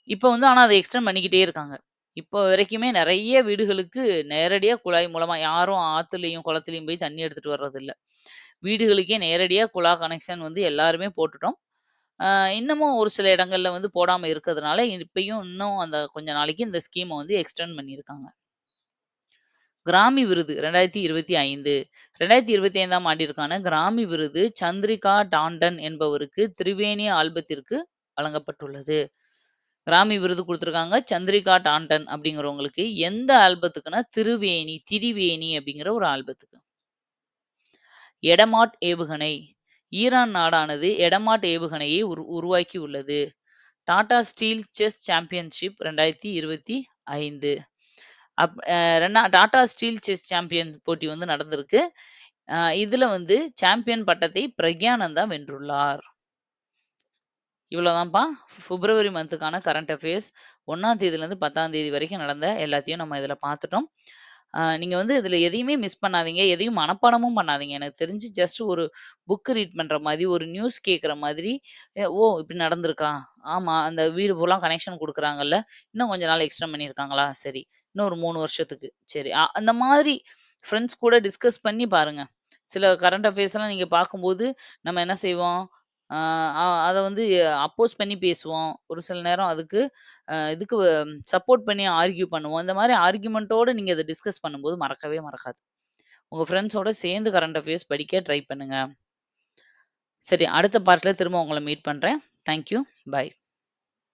இப்ப வந்து ஆனா அத எக்ஸ்டெண்ட் பண்ணிக்கிட்டே இருக்காங்க. இப்போ வரைக்குமே நெறைய வீடுகளுக்கு நேரடியா குழாய் மூலமா யாரும் ஆத்துலயும், குளத்துலயும் போய் தண்ணி எடுத்துட்டு வர்றதில்ல. வீடுகளுக்கே நேரடியா கனெக்ஷன் வந்து எல்லாருமே போட்டுட்டோம். அ இன்னமும் ஒரு சில இடங்கள்ல வந்து போடாம இருக்கிறதுனால, இப்பயும் இன்னும் அந்த கொஞ்ச நாளைக்கு இந்த ஸ்கீம வந்து எக்ஸ்டெண்ட் பண்ணியிருக்காங்க. கிராமி விருது 2025 2025ஆம் ஆண்டிற்கான கிராமி விருது சந்திரிகா டாண்டன் என்பவருக்கு திரிவேணி ஆல்பத்திற்கு வழங்கப்பட்டுள்ளது. கிராமி விருது குடுத்துருக்காங்க. சந்திரிகா டாண்டன் அப்படிங்கிறவங்களுக்கு. எந்த ஆல்பத்துக்குன்னா, திரிவேணி அப்படிங்கிற ஒரு ஆல்பத்துக்கு. எடமாட் ஏவுகணை. ஈரான் நாடானது எடமாட் ஏவுகணையை உருவாக்கியுள்ளது. Tata steel chess championship 2025. அப் அ டாடா ஸ்டீல் செஸ் சாம்பியன் போட்டி வந்து நடந்திருக்கு. இதுல வந்து சாம்பியன் பட்டத்தை பிரக்யானந்தா வென்றுள்ளார். இவ்வளோதான்ப்பா. பிப்ரவரி மந்த்துக்கான கரண்ட் அஃபேர்ஸ் 1ஆம் தேதியிலேருந்து 10ஆம் தேதி வரைக்கும் நடந்த எல்லாத்தையும் நம்ம இதில பார்த்துட்டோம். நீங்க வந்து இதில எதையுமே மிஸ் பண்ணாதீங்க. எதையும் மனப்பாடமும் பண்ணாதீங்க. எனக்கு தெரிஞ்சு ஜஸ்ட் ஒரு புக் ரீட் பண்ற மாதிரி, ஒரு நியூஸ் கேட்குற மாதிரி, ஓ! இப்படி நடந்திருக்கா? ஆமா. அந்த வீடு ஃபுல்லா கனெக்ஷன் குடுக்குறாங்கல்ல. இன்னும் கொஞ்ச நாள் எக்ஸ்டெண்ட் பண்ணியிருக்காங்களா? சரி. இன்னும் ஒரு 3 வருஷத்துக்கு. சரி. அந்த மாதிரி ஃப்ரெண்ட்ஸ் கூட டிஸ்கஸ் பண்ணி பாருங்க. சில கரண்ட் அஃபேர்ஸ்லாம் நீங்க பார்க்கும்போது, நம்ம என்ன செய்வோம்? ஆ அத வந்து அப்போஸ் பண்ணி பேசுவோம். ஒரு சில நேரம் அதுக்கு இதுக்கு சப்போர்ட் பண்ணி ஆர்க்யூ பண்ணுவோம். இந்த மாரி ஆர்க்யூமென்ட்டோட நீங்க அத டிஸ்கஸ் பண்ணும்போது மறக்கவே மறக்காது. உங்க ஃப்ரெண்ட்ஸோட சேர்ந்து கரண்ட் அஃபேர்ஸ் படிக்க ட்ரை பண்ணுங்க. சரி, அடுத்த பார்ட்ல திரும்ப உங்கள மீட் பண்றேன். Thank you. பாய்.